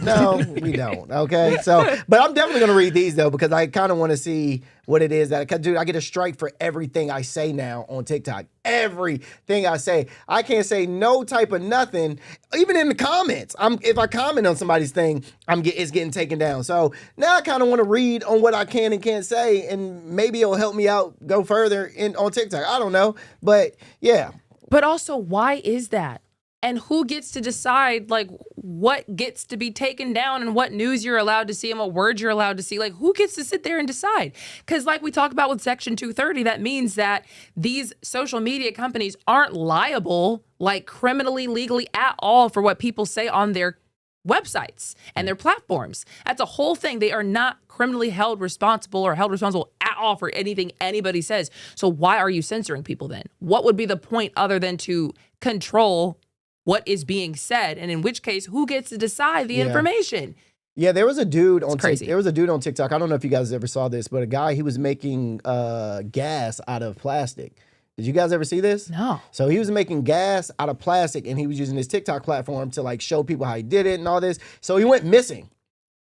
No, we don't. Okay. So, but I'm definitely going to read these though, because I kind of want to see what it is that, dude, I get a strike for everything I say now on TikTok. Everything I say. I can't say no type of nothing, even in the comments. If I comment on somebody's thing, it's getting taken down. So now I kind of want to read on what I can and can't say, and maybe it'll help me out go further on TikTok. I don't know. But yeah. But also, why is that? And who gets to decide, like, what gets to be taken down and what news you're allowed to see and what words you're allowed to see? Like, who gets to sit there and decide? Because like we talked about with Section 230, that means that these social media companies aren't liable, like, criminally, legally at all for what people say on their websites and their platforms. That's a whole thing. They are not criminally held responsible at all for anything anybody says. So why are you censoring people then? What would be the point other than to control what is being said, and in which case, who gets to decide the information? Yeah, there was a dude on crazy. There was a dude on TikTok. I don't know if you guys ever saw this, but a guy, he was making gas out of plastic. Did you guys ever see this? No. So he was making gas out of plastic, and he was using his TikTok platform to like show people how he did it and all this. So he went missing.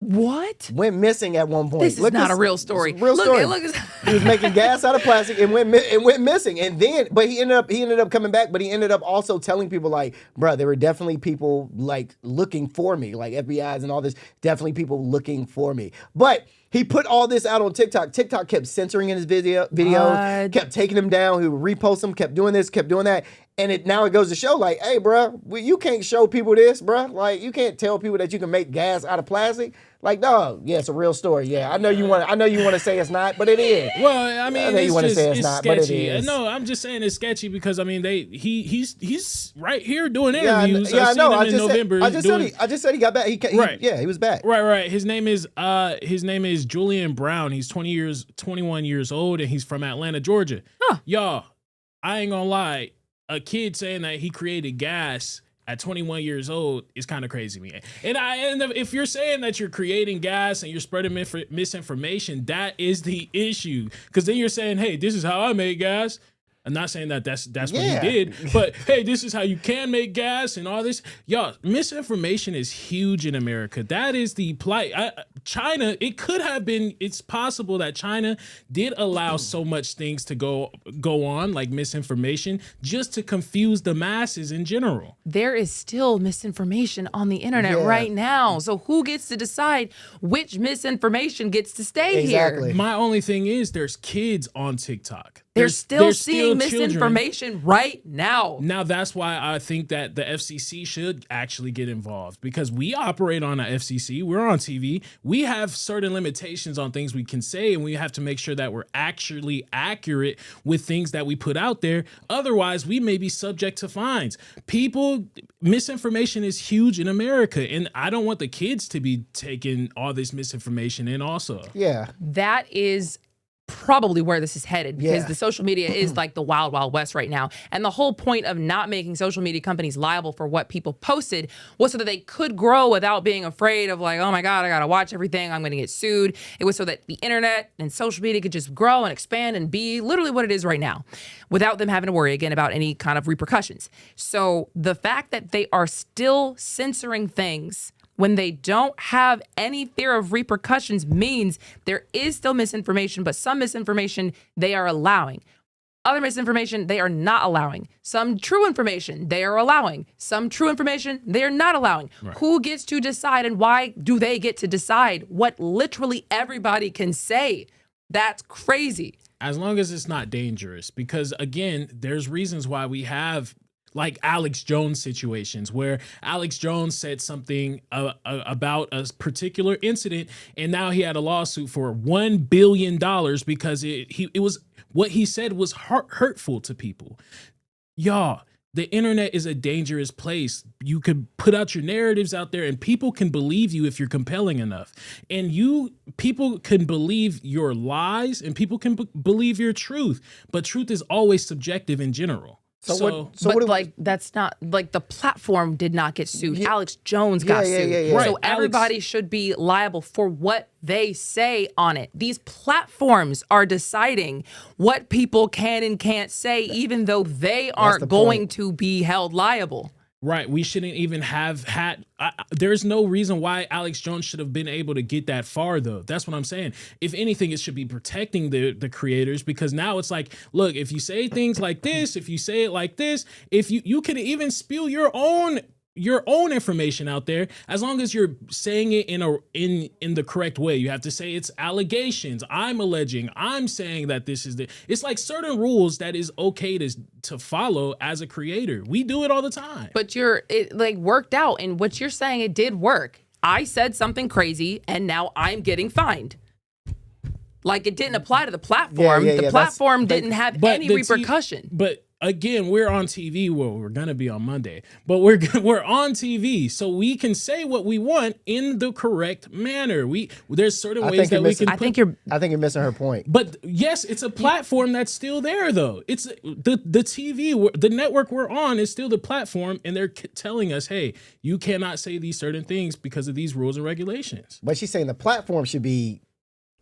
What? Went missing at one point. This is not a real story. It's a real story. Look, He was making gas out of plastic and went missing. And then, but he ended up coming back. But he ended up also telling people like, bruh, there were definitely people like looking for me, like FBI's and all this. Definitely people looking for me. But he put all this out on TikTok. TikTok kept censoring in his videos, What? kept taking them down. He would repost them, kept doing this, kept doing that. And now it goes to show like, hey, bruh, you can't show people this, bruh. Like, you can't tell people that you can make gas out of plastic. Like, no, yeah, it's a real story. Yeah, I know you want to say it's not, but it is. Well, I mean, I know you wanna say it's not, but it sketchy. is. No, I'm just saying it's sketchy because I mean, he's right here doing Yeah, interviews. I know. I've seen him in November. I just said he got back. Right. Yeah, he was back. Right. His name is Julian Brown. He's 21 years old, and he's from Atlanta, Georgia. Huh. Y'all, I ain't gonna lie. A kid saying that he created gas at 21 years old is kind of crazy to me. And if you're saying that you're creating gas and you're spreading misinformation, that is the issue. Because then you're saying, hey, this is how I made gas. I'm not saying that that's what he did, but hey, this is how you can make gas and all this. Y'all, misinformation is huge in America. That is the plight. China, it's possible that China did allow so much things to go on, like misinformation, just to confuse the masses in general. There is still misinformation on the internet right now. So who gets to decide which misinformation gets to stay Exactly. here? My only thing is there's kids on TikTok. They're still seeing children. misinformation right now. Now, that's why I think that the FCC should actually get involved, because we operate on a FCC. We're on TV. We have certain limitations on things we can say, and we have to make sure that we're actually accurate with things that we put out there. Otherwise, we may be subject to fines. Misinformation is huge in America, and I don't want the kids to be taking all this misinformation in also. Yeah. That is probably where this is headed, because the social media is like the wild, wild west right now. And the whole point of not making social media companies liable for what people posted was so that they could grow without being afraid of like, oh my God, I got to watch everything. I'm going to get sued. It was so that the internet and social media could just grow and expand and be literally what it is right now without them having to worry again about any kind of repercussions. So the fact that they are still censoring things when they don't have any fear of repercussions means there is still misinformation, but some misinformation they are allowing. Other misinformation they are not allowing. Some true information they are allowing. Some true information they are not allowing. Right. Who gets to decide, and why do they get to decide what literally everybody can say? That's crazy. As long as it's not dangerous, because again, there's reasons why we have like Alex Jones situations where Alex Jones said something about a particular incident, and now he had a lawsuit for $1 billion because it was what he said was hurtful to people. Y'all, the internet is a dangerous place. You could put out your narratives out there and people can believe you if you're compelling enough. And people can believe your lies and people can believe your truth. But truth is always subjective in general. That's not like the platform did not get sued. Yeah. Alex Jones got sued. Right. So everybody should be liable for what they say on it. These platforms are deciding what people can and can't say, even though they aren't going to be held liable. Right. We shouldn't even have had. There's no reason why Alex Jones should have been able to get that far, though. That's what I'm saying. If anything, it should be protecting the creators, because now it's like, look, if you say things like this, if you say it like this, if you can even spew your own information out there, as long as you're saying it in the correct way. You have to say it's allegations. I'm alleging. I'm saying that this is it's like certain rules that is okay to follow as a creator. We do it all the time. But it like worked out, and what you're saying, it did work. I said something crazy and now I'm getting fined. Like, it didn't apply to the platform. The platform didn't have any repercussion. But again, we're on TV. Well, we're gonna be on Monday, but we're on TV, so we can say what we want in the correct manner. There's certain ways that we can. I think you're missing her point. But yes, it's a platform that's still there, though. It's the TV, the network we're on is still the platform, and they're telling us, hey, you cannot say these certain things because of these rules and regulations. But she's saying the platform should be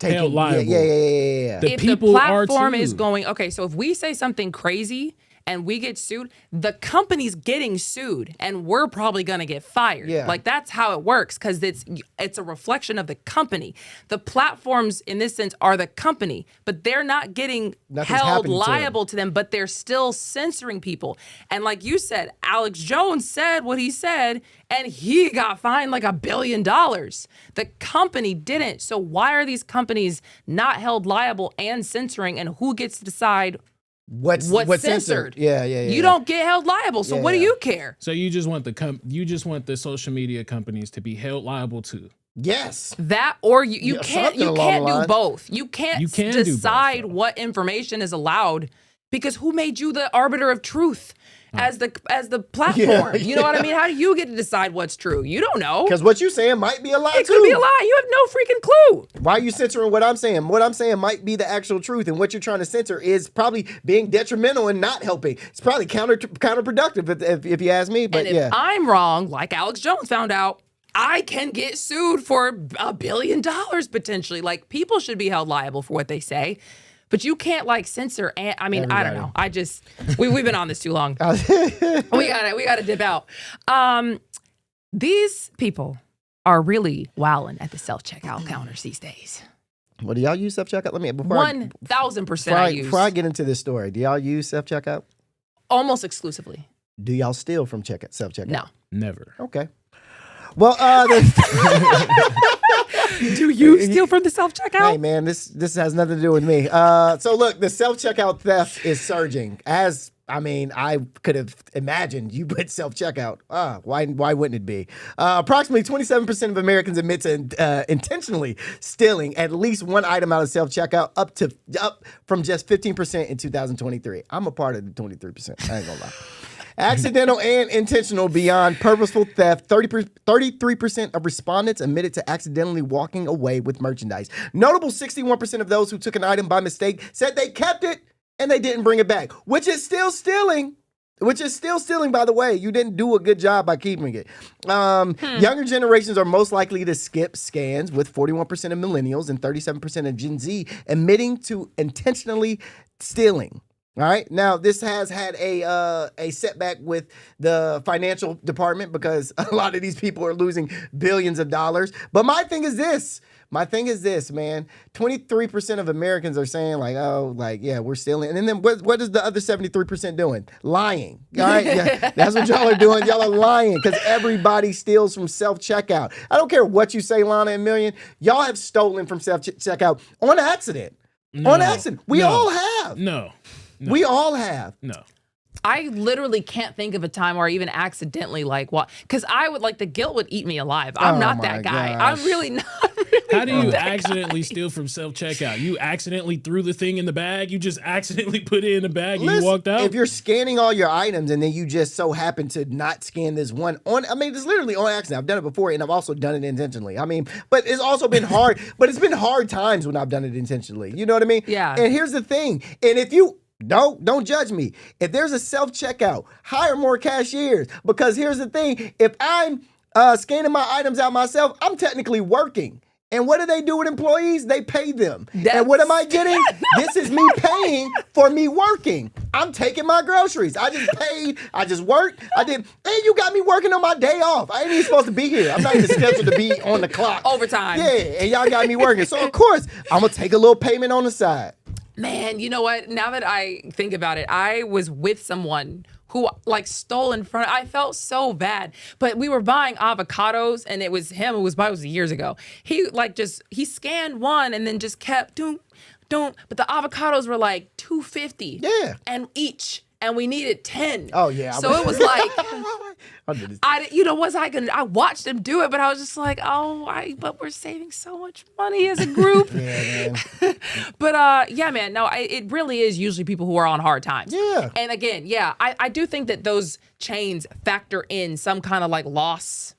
held liable. Yeah. If the platform is going, okay, so if we say something crazy and we get sued, the company's getting sued and we're probably going to get fired. Yeah. Like, that's how it works, because it's a reflection of the company. The platforms in this sense are the company, but they're not getting held liable to them, but they're still censoring people. And like you said, Alex Jones said what he said and he got fined like $1 billion. The company didn't. So why are these companies not held liable and censoring, and who gets to decide what's censored? Yeah. You don't get held liable, so what do you care? So you just want the social media companies to be held liable too. Yes. That, or you can't do both. You can't decide what information is allowed, because who made you the arbiter of truth as the platform? Yeah. You know what I mean? How do you get to decide what's true? You don't know. Because what you're saying might be a lie, It could be a lie. You have no freaking clue. Why are you censoring what I'm saying? What I'm saying might be the actual truth, and what you're trying to censor is probably being detrimental and not helping. It's probably counterproductive if you ask me. But and if I'm wrong, like Alex Jones found out, I can get sued for $1 billion potentially. Like, people should be held liable for what they say. But you can't like censor. I mean, I don't know. We've been on this too long. we gotta dip out. These people are really wowing at the self-checkout counters these days. Well, do y'all use self-checkout? 1,000% I use. Before I get into this story, do y'all use self-checkout? Almost exclusively. Do y'all steal from self-checkout? No. Never. Okay. Well, do you steal from the self-checkout? Hey, man, this has nothing to do with me. So look, the self-checkout theft is surging. I could have imagined you put self-checkout. Why wouldn't it be? Approximately 27% of Americans admit to intentionally stealing at least one item out of self-checkout, up from just 15% in 2023. I'm a part of the 23%. I ain't gonna lie. Accidental and intentional beyond purposeful theft, 33% of respondents admitted to accidentally walking away with merchandise. Notable 61% of those who took an item by mistake said they kept it and they didn't bring it back, which is still stealing. By the way. You didn't do a good job by keeping it. Younger generations are most likely to skip scans, with 41% of millennials and 37% of Gen Z admitting to intentionally stealing. All right. Now, this has had a setback with the financial department because a lot of these people are losing billions of dollars. But my thing is this. Man. 23% of Americans are saying like, oh, like, yeah, we're stealing. And then what is the other 73% doing? Lying. All right. Yeah, that's what y'all are doing. Y'all are lying because everybody steals from self-checkout. I don't care what you say, Lana and Million. Y'all have stolen from self-checkout on accident. On accident. We all have. No. We all have. No. I literally can't think of a time where I even accidentally like what, because I would like the guilt would eat me alive. I'm not that guy. gosh. I'm really not. How do you accidentally steal from self-checkout? You accidentally threw the thing in the bag? You just accidentally put it in the bag and you walked out? If you're scanning all your items and then you just so happen to not scan this one it's literally on accident. I've done it before and I've also done it intentionally. But it's also been hard, but it's been hard times when I've done it intentionally. You know what I mean? Yeah. And here's the thing. And if you don't judge me. If there's a self-checkout, hire more cashiers. Because here's the thing. If I'm scanning my items out myself, I'm technically working. And what do they do with employees? They pay them. And what am I getting? This is me paying for me working. I'm taking my groceries. I just paid. I just worked. And you got me working on my day off. I ain't even supposed to be here. I'm not even scheduled to be on the clock. Overtime. Yeah, and y'all got me working. So, of course, I'm going to take a little payment on the side. Man, you know what? Now that I think about it, I was with someone who like stole in front. I felt so bad, but we were buying avocados, and it was him. It was years ago. He he scanned one and then just kept don't. But the avocados were like $2.50. Yeah, and each. And we needed 10. Oh yeah. So it was like, I watched him do it, but I was just like, but we're saving so much money as a group. Yeah, man. But yeah, man, no, it really is usually people who are on hard times. Yeah. And again, yeah, I do think that those chains factor in some kind of like loss,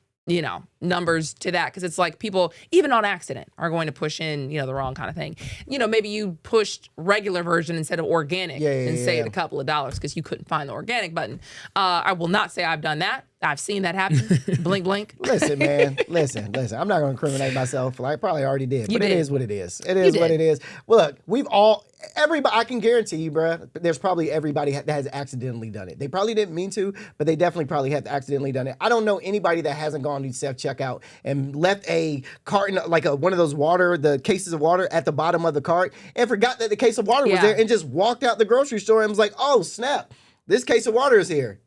numbers to that. Cause it's like people, even on accident, are going to push in, the wrong kind of thing. Maybe you pushed regular version instead of organic and saved a couple of dollars because you couldn't find the organic button. I will not say I've done that. I've seen that happen. Blink, blink. Listen, man. Listen. I'm not going to incriminate myself. I probably already did. But it is what it is. It is what it is. Well, look, everybody, I can guarantee you, bruh, there's probably everybody that has accidentally done it. They probably didn't mean to, but they definitely probably have accidentally done it. I don't know anybody that hasn't gone to self-checkout and left a carton, like one of those the cases of water at the bottom of the cart and forgot that the case of water was there and just walked out the grocery store and was like, oh, snap, this case of water is here.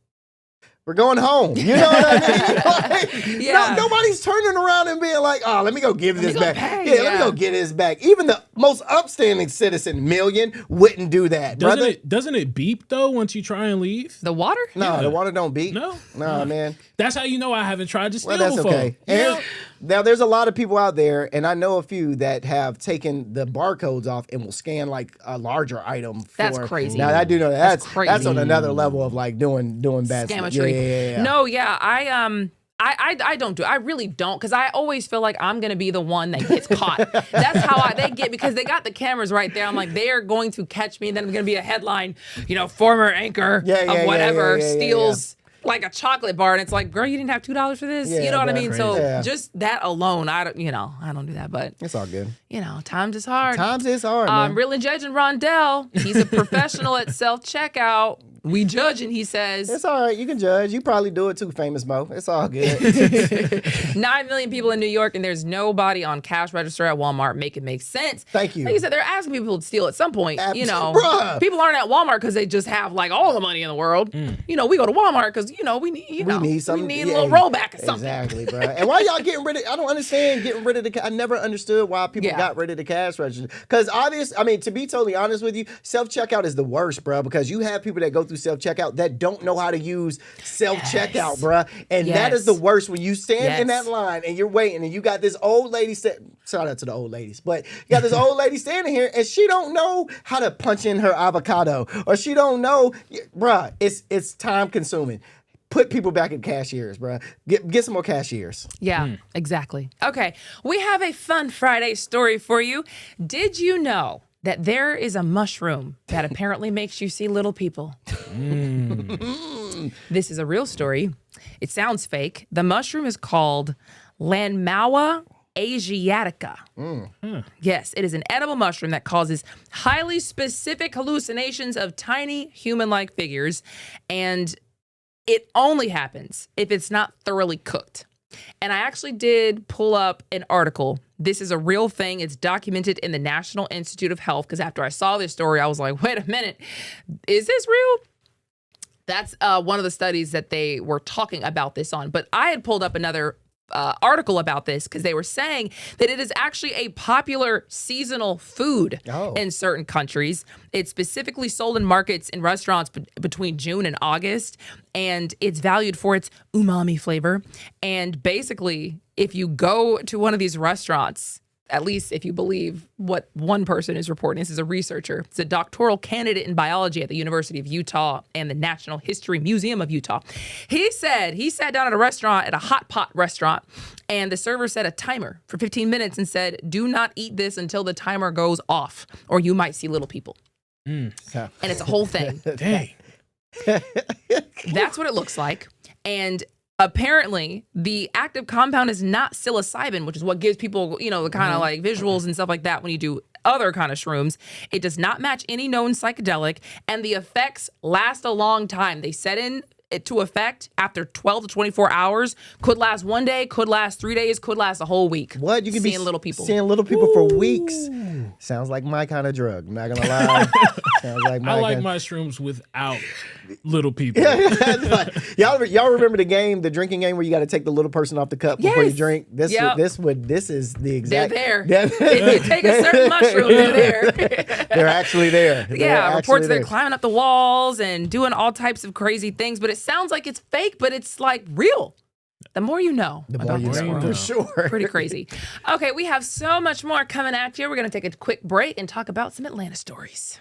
We're going home. You know what I mean? Nobody's turning around and being like, oh, let me go give this back. Let me go get this back. Even the most upstanding citizen, Million, wouldn't do that, brother. Doesn't it beep, though, once you try and leave? The water? No, the water don't beep. No, man. That's how you know I haven't tried to steal that's before. Okay. And now, there's a lot of people out there, and I know a few that have taken the barcodes off and will scan like a larger item. That's crazy. Now, I do know that's crazy. That's on another level of like doing bad stuff. Yeah. No, I don't do it. I really don't, because I always feel like I'm going to be the one that gets caught. That's how they get, because they got the cameras right there. I'm like, they are going to catch me. And then I'm going to be a headline, former anchor of whatever steals like a chocolate bar. And it's like, girl, you didn't have $2 for this. You know what I mean? Crazy. So just that alone, I don't do that, but it's all good. Times is hard. Times is hard, man. I'm really judging Rondell. He's a professional at self-checkout. We judging, he says. It's all right. You can judge. You probably do it too, Famous Mo. It's all good. 9 million people in New York, and there's nobody on cash register at Walmart. Make it make sense. Thank you. Like you said, they're asking people to steal at some point. Bruh. People aren't at Walmart because they just have like all the money in the world. We go to Walmart because we need something. We need a little rollback or something. Exactly, bro. And why y'all getting rid of? I don't understand getting rid of the. I never understood why people got rid of the cash register. Because to be totally honest with you, self checkout is the worst, bro. Because you have people that go through self checkout that don't know how to use self-checkout, bruh. And that is the worst when you stand in that line and you're waiting and you got this old lady shout out to the old ladies, but you got this old lady standing here and she don't know how to punch in her avocado, or she don't know, bruh, it's time consuming. Put people back in cashiers, bruh. Get some more cashiers. Yeah, exactly. Okay, we have a fun Friday story for you. Did you know that there is a mushroom that apparently makes you see little people? This is a real story. It sounds fake. The mushroom is called Lanmawa Asiatica. Yes, it is an edible mushroom that causes highly specific hallucinations of tiny human-like figures, and it only happens if it's not thoroughly cooked. And I actually did pull up an article. This is a real thing. It's documented in the National Institute of Health, because after I saw this story, I was like, wait a minute, is this real? That's one of the studies that they were talking about this on. But I had pulled up another article about this because they were saying that it is actually a popular seasonal food in certain countries. It's specifically sold in markets and restaurants between June and August, and it's valued for its umami flavor. And basically, if you go to one of these restaurants, at least if you believe what one person is reporting, this is a researcher. It's a doctoral candidate in biology at the University of Utah and the National History Museum of Utah. He said he sat down at a restaurant, at a hot pot restaurant, and the server set a timer for 15 minutes and said, do not eat this until the timer goes off, or you might see little people. And it's a whole thing. Dang. That's what it looks like. And apparently, the active compound is not psilocybin, which is what gives people, the kind of like visuals and stuff like that when you do other kind of shrooms. It does not match any known psychedelic, and the effects last a long time. They set in it to effect after 12 to 24 hours. Could last one day, could last 3 days, could last a whole week. What? You can be seeing little people. Seeing little people for weeks. Sounds like my kind of drug. I'm not gonna lie. Sounds like my I like kind. mushrooms without little people. y'all remember the drinking game where you got to take the little person off the cup before you Yes. drink? This is the exact. They're there. If you take a certain mushroom, they're there. They're actually there. Yeah, reports they're there. climbing up the walls and doing all types of crazy things, but it sounds like it's fake, but it's like real. The more you know. The more you know, for sure. Pretty crazy. Okay, we have so much more coming at you. We're going to take a quick break and talk about some Atlanta stories.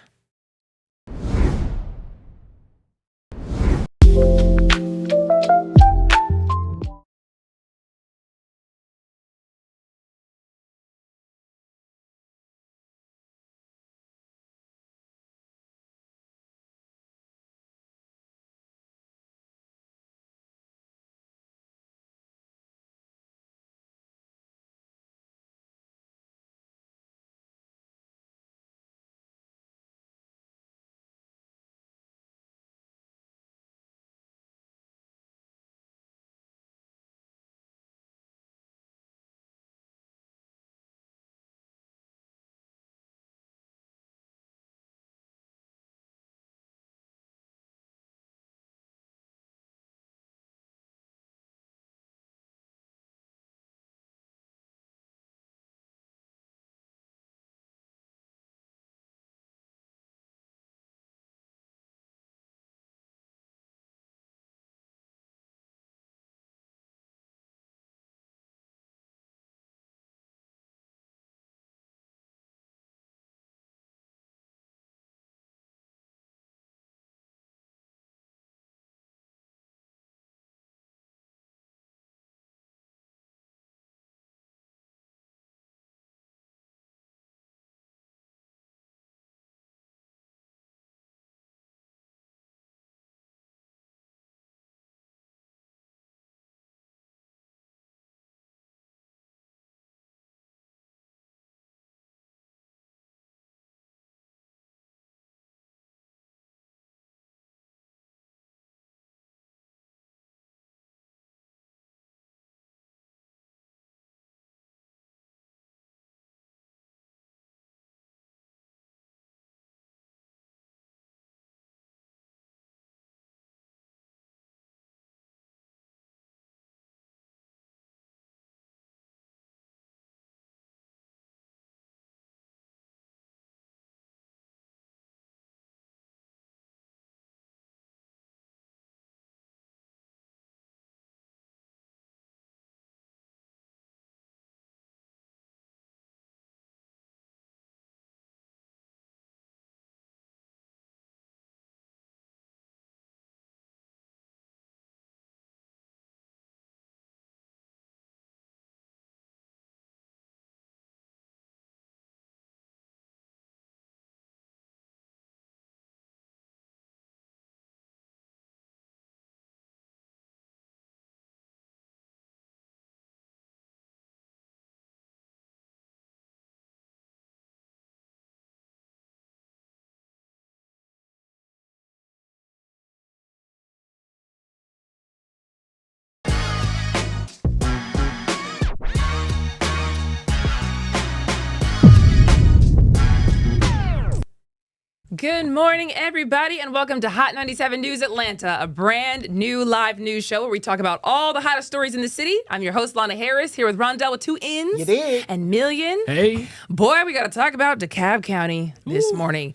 Good morning, everybody, and welcome to Hot 97 News Atlanta, a brand new live news show where we talk about all the hottest stories in the city. I'm your host, Lana Harris, here with Rondell with 2 N's. You did. And Million. Hey. Boy, we got to talk about DeKalb County this morning.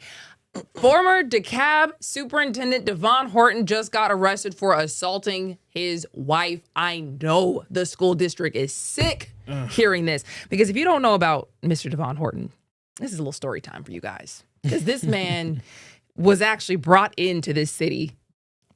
Former DeKalb Superintendent Devon Horton just got arrested for assaulting his wife. I know the school district is sick hearing this, because if you don't know about Mr. Devon Horton, this is a little story time for you guys. Because this man was actually brought into this city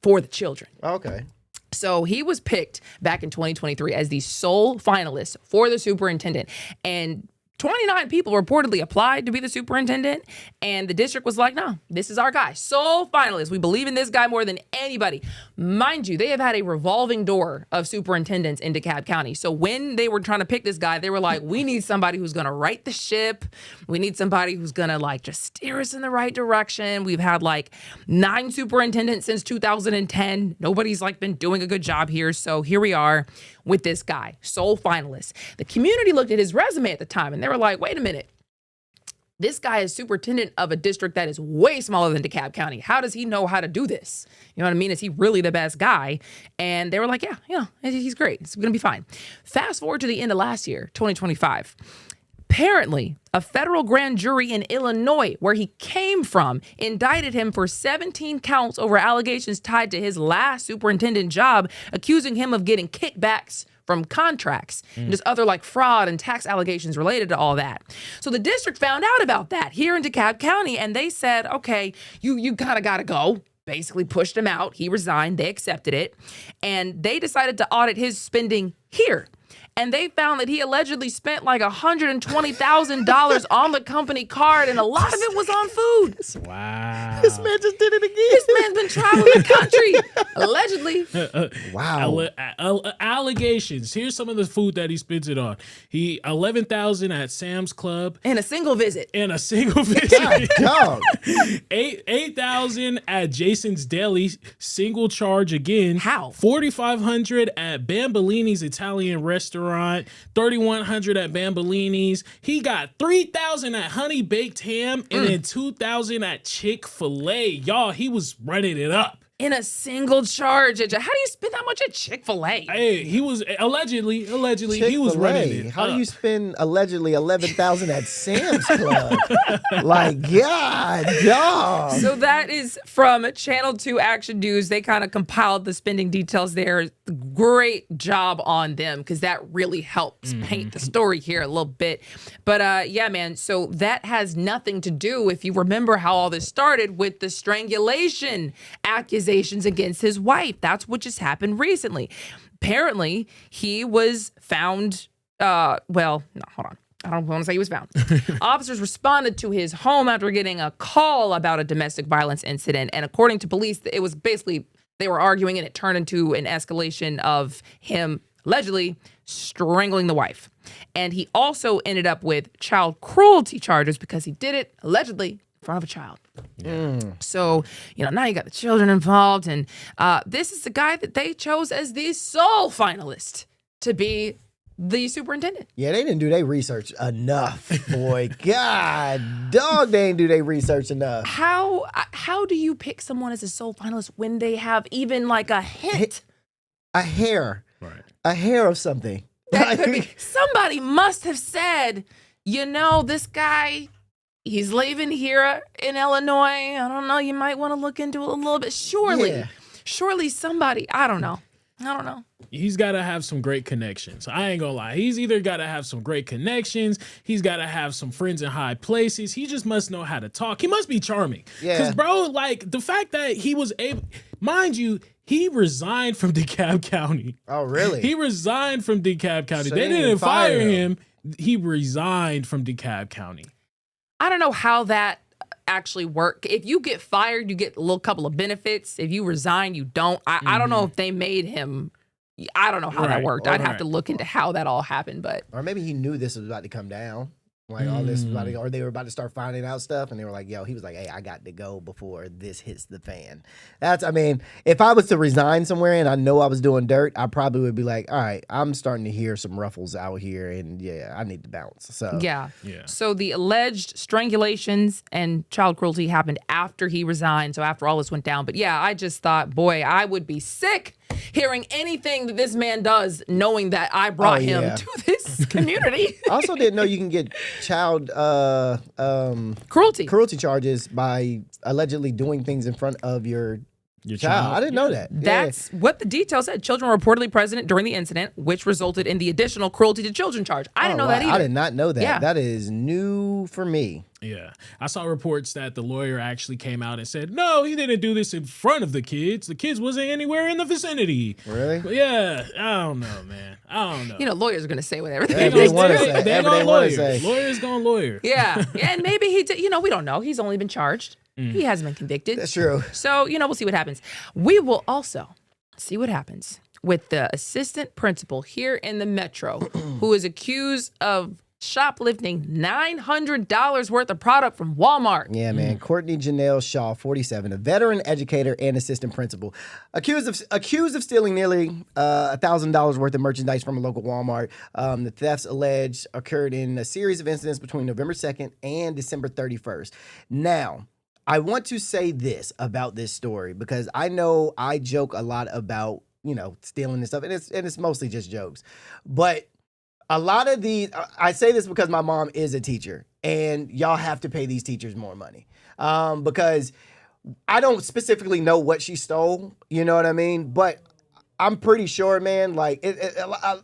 for the children. Okay. So he was picked back in 2023 as the sole finalist for the superintendent. And 29 people reportedly applied to be the superintendent, and the district was like, no, this is our guy. Sole finalist. We believe in this guy more than anybody. Mind you, they have had a revolving door of superintendents in DeKalb County. So when they were trying to pick this guy, they were like, we need somebody who's going to right the ship. We need somebody who's going to like just steer us in the right direction. We've had like 9 superintendents since 2010. Nobody's like been doing a good job here. So here we are with this guy, sole finalist. The community looked at his resume at the time and they were like, wait a minute. This guy is superintendent of a district that is way smaller than DeKalb County. How does he know how to do this? You know what I mean? Is he really the best guy? And they were like, yeah, he's great. It's going to be fine. Fast forward to the end of last year, 2025. Apparently, a federal grand jury in Illinois, where he came from, indicted him for 17 counts over allegations tied to his last superintendent job, accusing him of getting kickbacks from contracts and just other like fraud and tax allegations related to all that. So the district found out about that here in DeKalb County, and they said, okay, you kind of got to go. Basically pushed him out. He resigned. They accepted it. And they decided to audit his spending here. And they found that he allegedly spent like $120,000 on the company card, and a lot of it was on food. Wow. This man just did it again. This man's been traveling the country, allegedly. Wow. Allegations. Here's some of the food that he spends it on. He $11,000 at Sam's Club. In a single visit. In a single visit. Dog. 8,000 at Jason's Deli, single charge again. How? 4,500 at Bambolini's Italian restaurant. 3,100 at Bambolini's. He got 3,000 at Honey Baked Ham and then 2,000 at Chick-fil-A. Y'all, he was running it up. In a single charge. How do you spend that much at Chick-fil-A? Hey, he was allegedly he was running it. How do you spend allegedly 11,000 at Sam's Club? Like, God, dog. So that is from Channel 2 Action News. They kind of compiled the spending details there. Great job on them, because that really helps paint the story here a little bit. But yeah, man, so that has nothing to do, if you remember how all this started, with the strangulation accusations against his wife. That's what just happened recently. Apparently, he was found, hold on. I don't want to say he was found. Officers responded to his home after getting a call about a domestic violence incident. And according to police, it was basically, they were arguing and it turned into an escalation of him allegedly strangling the wife. And he also ended up with child cruelty charges because he did it allegedly in front of a child. So, now you got the children involved. And this is the guy that they chose as the sole finalist to be the superintendent. Yeah, they didn't do their research enough, boy. God, dog, they didn't do their research enough. How do you pick someone as a sole finalist when they have even like a hint? A hair. Right. A hair of something. That could be. Somebody must have said, this guy, he's leaving here in Illinois. I don't know. You might want to look into it a little bit. Surely somebody, I don't know. He's got to have some great connections. I ain't gonna lie. He's either got to have some great connections. He's got to have some friends in high places. He just must know how to talk. He must be charming. Yeah. Because, bro, like, the fact that he was able, mind you, he resigned from DeKalb County. Oh, really? He resigned from DeKalb County. So they didn't fire him. He resigned from DeKalb County. I don't know how that actually work. If you get fired, you get a little couple of benefits. If you resign, you don't. I don't know if they made him. I don't know how that worked. I'd have to look into how that all happened, but or maybe he knew this was about to come down. Like all this, or they were about to start finding out stuff, and they were like, "Yo," he was like, "Hey, I got to go before this hits the fan." I mean, if I was to resign somewhere and I know I was doing dirt, I probably would be like, "All right, I'm starting to hear some ruffles out here, and yeah, I need to bounce." So Yeah. Yeah. So the alleged strangulations and child cruelty happened after he resigned. So after all this went down. But yeah, I just thought, boy, I would be sick hearing anything that this man does, knowing that I brought him to this community. I also didn't know you can get child Cruelty charges by allegedly doing things in front of your child. I didn't know that. That's what the details said. Children were reportedly present during the incident, which resulted in the additional cruelty to children charge. I didn't know that either. I did not know that. Yeah. That is new for me. Yeah. I saw reports that the lawyer actually came out and said, no, he didn't do this in front of the kids. The kids wasn't anywhere in the vicinity. Really? But yeah. I don't know, man. I don't know. You know, lawyers are going to say whatever Whatever they they want to do. say. They Whatever gonna they want to lawyer. say. Lawyers gonna lawyer. Yeah. And maybe he did. You know, we don't know. He's only been charged. He hasn't been convicted. That's true. So, you know, we'll see what happens. We will also see what happens with the assistant principal here in the Metro who is accused of shoplifting $900 worth of product from Walmart. Yeah, man. Courtney Janelle Shaw, 47, a veteran educator and assistant principal, accused of stealing nearly $1,000 worth of merchandise from a local Walmart. The thefts alleged occurred in a series of incidents between November 2nd and December 31st. Now, I want to say this about this story because I know I joke a lot about, you know, stealing and stuff, and it's mostly just jokes. But a lot of these, I say this because my mom is a teacher, and y'all have to pay these teachers more money because I don't specifically know what she stole, you know what I mean? But I'm pretty sure, man, like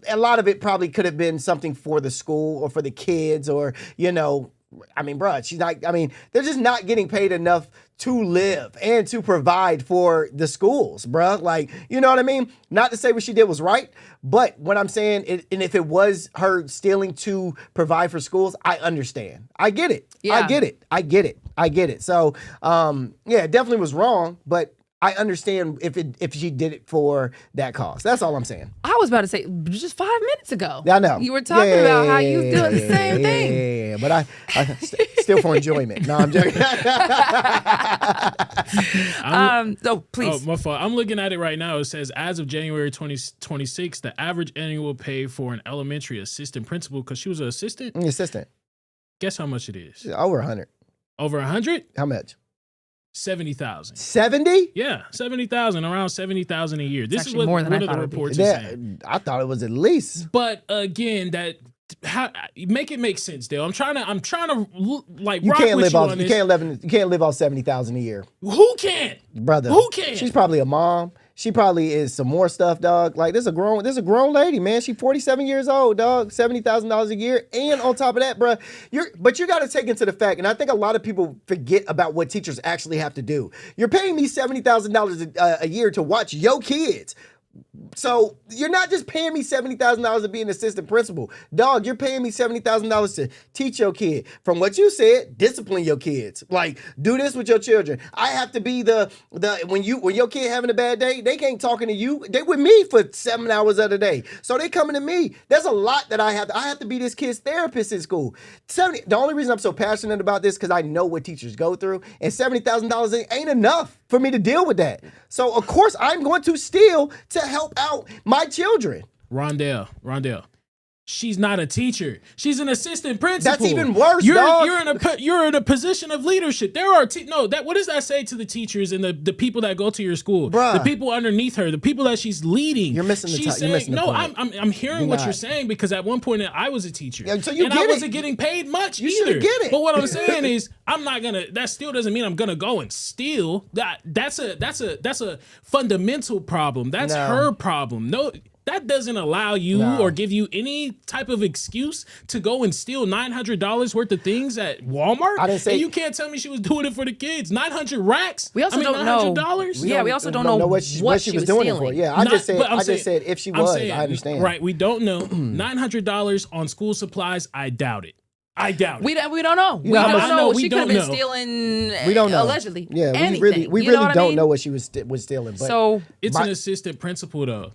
a lot of it probably could have been something for the school or for the kids or, you know, I mean, bruh, they're just not getting paid enough to live and to provide for the schools, bruh. Like, you know what I mean? Not to say what she did was right, but what I'm saying, and if it was her stealing to provide for schools, I understand. I get it. Yeah. I get it. So, yeah, it definitely was wrong, but I understand if she did it for that cause. That's all I'm saying. I was about to say just 5 minutes ago. I know. You were talking about how you doing the same thing. Yeah, but I still for enjoyment. No, I'm joking. Please. Oh, my fault. I'm looking at it right now. It says, as of January 2026, the average annual pay for an elementary assistant principal, because she was an assistant. The assistant. Guess how much it is? Over 100. Over 100? How much? 70,000. 70? Yeah, 70,000, around 70,000 a year. This is actually what more than one I of the thought it would be. reports is saying. I thought it was at least. But again, make it make sense, Dale. I'm trying to like You rock can't with live you off. on You this. can't live off 70,000 a year, Who can't? brother. Who can? She's probably a mom. She probably is some more stuff, dog. Like this is a grown lady, man. She's 47 years old, dog. $70,000 a year, and on top of that, bro, you got to take into the fact, and I think a lot of people forget about what teachers actually have to do. You're paying me $70,000 a year to watch your kids. So you're not just paying me $70,000 to be an assistant principal. Dog, you're paying me $70,000 to teach your kid. From what you said, discipline your kids. Like, do this with your children. I have to be when your kid having a bad day, they can't talking to you. They with me for 7 hours of the day. So they coming to me. There's a lot that I have to be this kid's therapist in school. The only reason I'm so passionate about this because I know what teachers go through, and $70,000 ain't enough for me to deal with that. So of course I'm going to steal to help out my children. Rondell. She's not a teacher. She's an assistant principal. That's even worse, you're, dog. You're in a position of leadership. There are what does that say to the teachers and the people that go to your school? Bruh. The people underneath her, the people that she's leading. You're missing the She's you're missing the no, point. I'm hearing You're what not. you're saying because at one point I was a teacher. Yeah, so you and get I it. wasn't getting paid much You either. should get it. But what I'm saying is that still doesn't mean I'm gonna go and steal. That's a fundamental problem. That's No. her problem. No. That doesn't allow you No. or give you any type of excuse to go and steal $900 worth of things at Walmart. I didn't say- and you can't tell me she was doing it for the kids. 900 racks. We also don't know. $900. Yeah, we also don't know what she was doing stealing. it for. Yeah, I Not- just but I'm said saying- if she I'm was, saying, I understand. Right, we don't know. $900 on school supplies, I doubt it. I doubt it. We don't know. We know how don't much- know. we She could have don't been know. stealing. We don't know. Allegedly. Yeah, anything. we You really know what I don't mean? know what she was stealing. But So It's My- an assistant principal, though.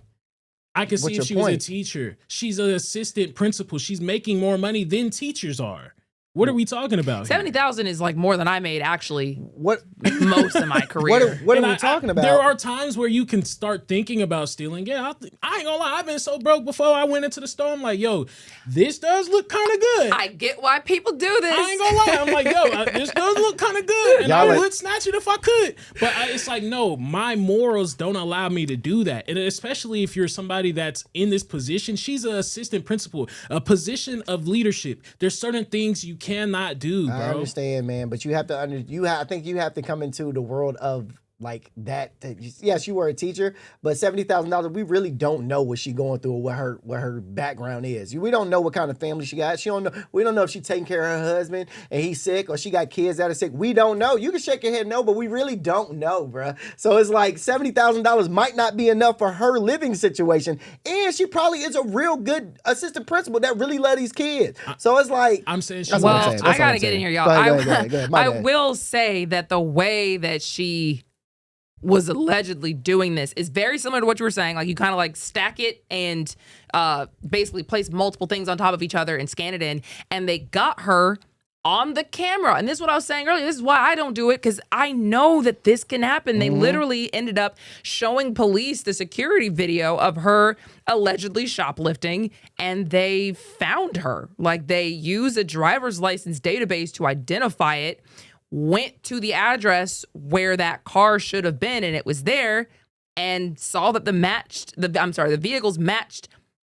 I can see What's if your she was a point? teacher. She's an assistant principal. She's making more money than teachers are. What are we talking about? 70,000 is like more than I made actually What most of my career. what are And we talking about? There are times where you can start thinking about stealing. Yeah, I ain't gonna lie. I've been so broke before I went into the store. I'm like, yo, this does look kind of good. I get why people do this. I ain't gonna lie. I'm like, yo, this does look kind of good, and Y'all I like- would snatch it if I could. But it's like, no, my morals don't allow me to do that. And especially if you're somebody that's in this position. She's an assistant principal, a position of leadership. There's certain things you cannot do, bro. I understand, man, but you have to I think you have to come into the world of like that. Yes, you were a teacher, but $70,000. We really don't know what she's going through or what her background is. We don't know what kind of family she got. We don't know if she's taking care of her husband and he's sick, or she got kids that are sick. We don't know. You can shake your head no, but we really don't know, bruh. So it's like $70,000 might not be enough for her living situation, and she probably is a real good assistant principal that really love these kids. So it's like I'm saying she That's what I'm Well, saying. I That's what gotta I'm get in saying. here, y'all. Go ahead. My I bad. will say that the way that she was allegedly doing this is very similar to what you were saying. Like, you kind of like stack it and basically place multiple things on top of each other and scan it in. And they got her on the camera. And this is what I was saying earlier. This is why I don't do it, because I know that this can happen. They literally ended up showing police the security video of her allegedly shoplifting, and they found her. Like, they used a driver's license database to identify it, went to the address where that car should have been, and it was there, and saw that the vehicles matched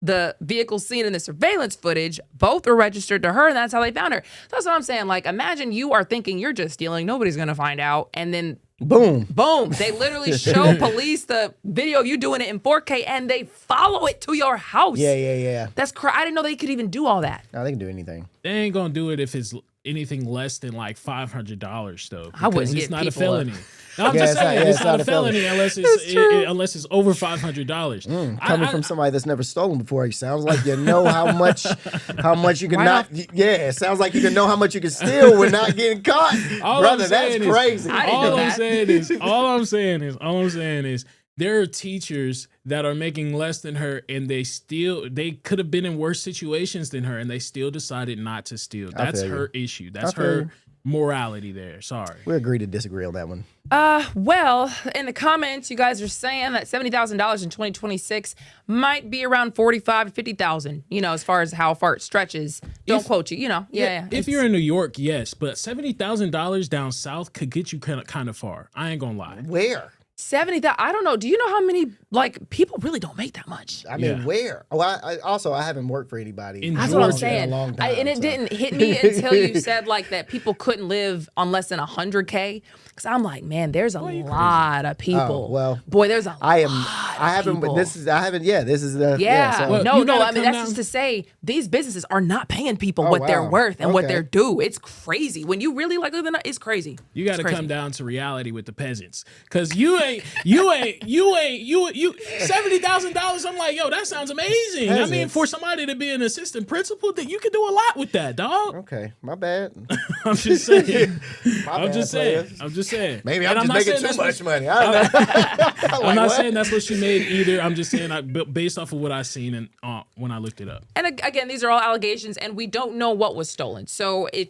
the vehicles seen in the surveillance footage. Both were registered to her, and that's how they found her. So that's what I'm saying. Like, imagine you are thinking you're just stealing, nobody's gonna find out, and then boom. they literally show police the video of you doing it in 4K, and they follow it to your house. Yeah. That's I didn't know they could even do all that. No, they can do anything. They ain't gonna do it if it's anything less than like $500 though. I wouldn't because get it's not a people felony. No, I'm Yeah, just it's not- saying yeah, it's not a felony unless true. unless it's over $500. Coming from somebody that's never stolen before, it sounds like you know how much you can Right not. Yeah, it sounds like you can know how much you can steal when not getting caught. All Brother, I'm that's saying is- crazy. I didn't know All I'm that. saying is there are teachers that are making less than her, and they could have been in worse situations than her, and they still decided not to steal. That's feel you. her issue. That's feel her you. morality there. Sorry. We agree to disagree on that one. Well, in the comments, you guys are saying that $70,000 in 2026 might be around 45 to 50,000. You know, as far as how far it stretches. Don't quote you. You know, yeah. If you're in New York, yes, but $70,000 down south could get you kind of far. I ain't gonna lie. Where? 70,000. I don't know. Do you know how many people really don't make that much? I mean, Yeah. where? Oh, I haven't worked for anybody. In That's what I'm Georgia. saying. In a long time, And it so. didn't hit me until you said like that people couldn't live on less than 100K. Because I'm like, man, there's a lot of people. Oh, well, boy, there's a I lot haven't. people. This is the. Yeah. so- Well, no, you no. gotta I mean, come that's down- just to say these businesses are not paying people Oh, what they're wow. worth and what Okay. they're due. It's crazy. When you really like living, it's crazy. You got It's to crazy. come down to reality with the peasants, cause you $70,000. I'm like, yo, that sounds amazing. I mean, Peasants. for somebody to be an assistant principal, that you can do a lot with that, dog. Okay, my bad. I'm just saying. My bad, players. I'm just saying. Maybe And I'm just not making saying too that's much what- money. I don't know. I'm not what? saying that's what she made either. I'm just saying based off of what I seen and when I looked it up. And again, these are all allegations, and we don't know what was stolen. So if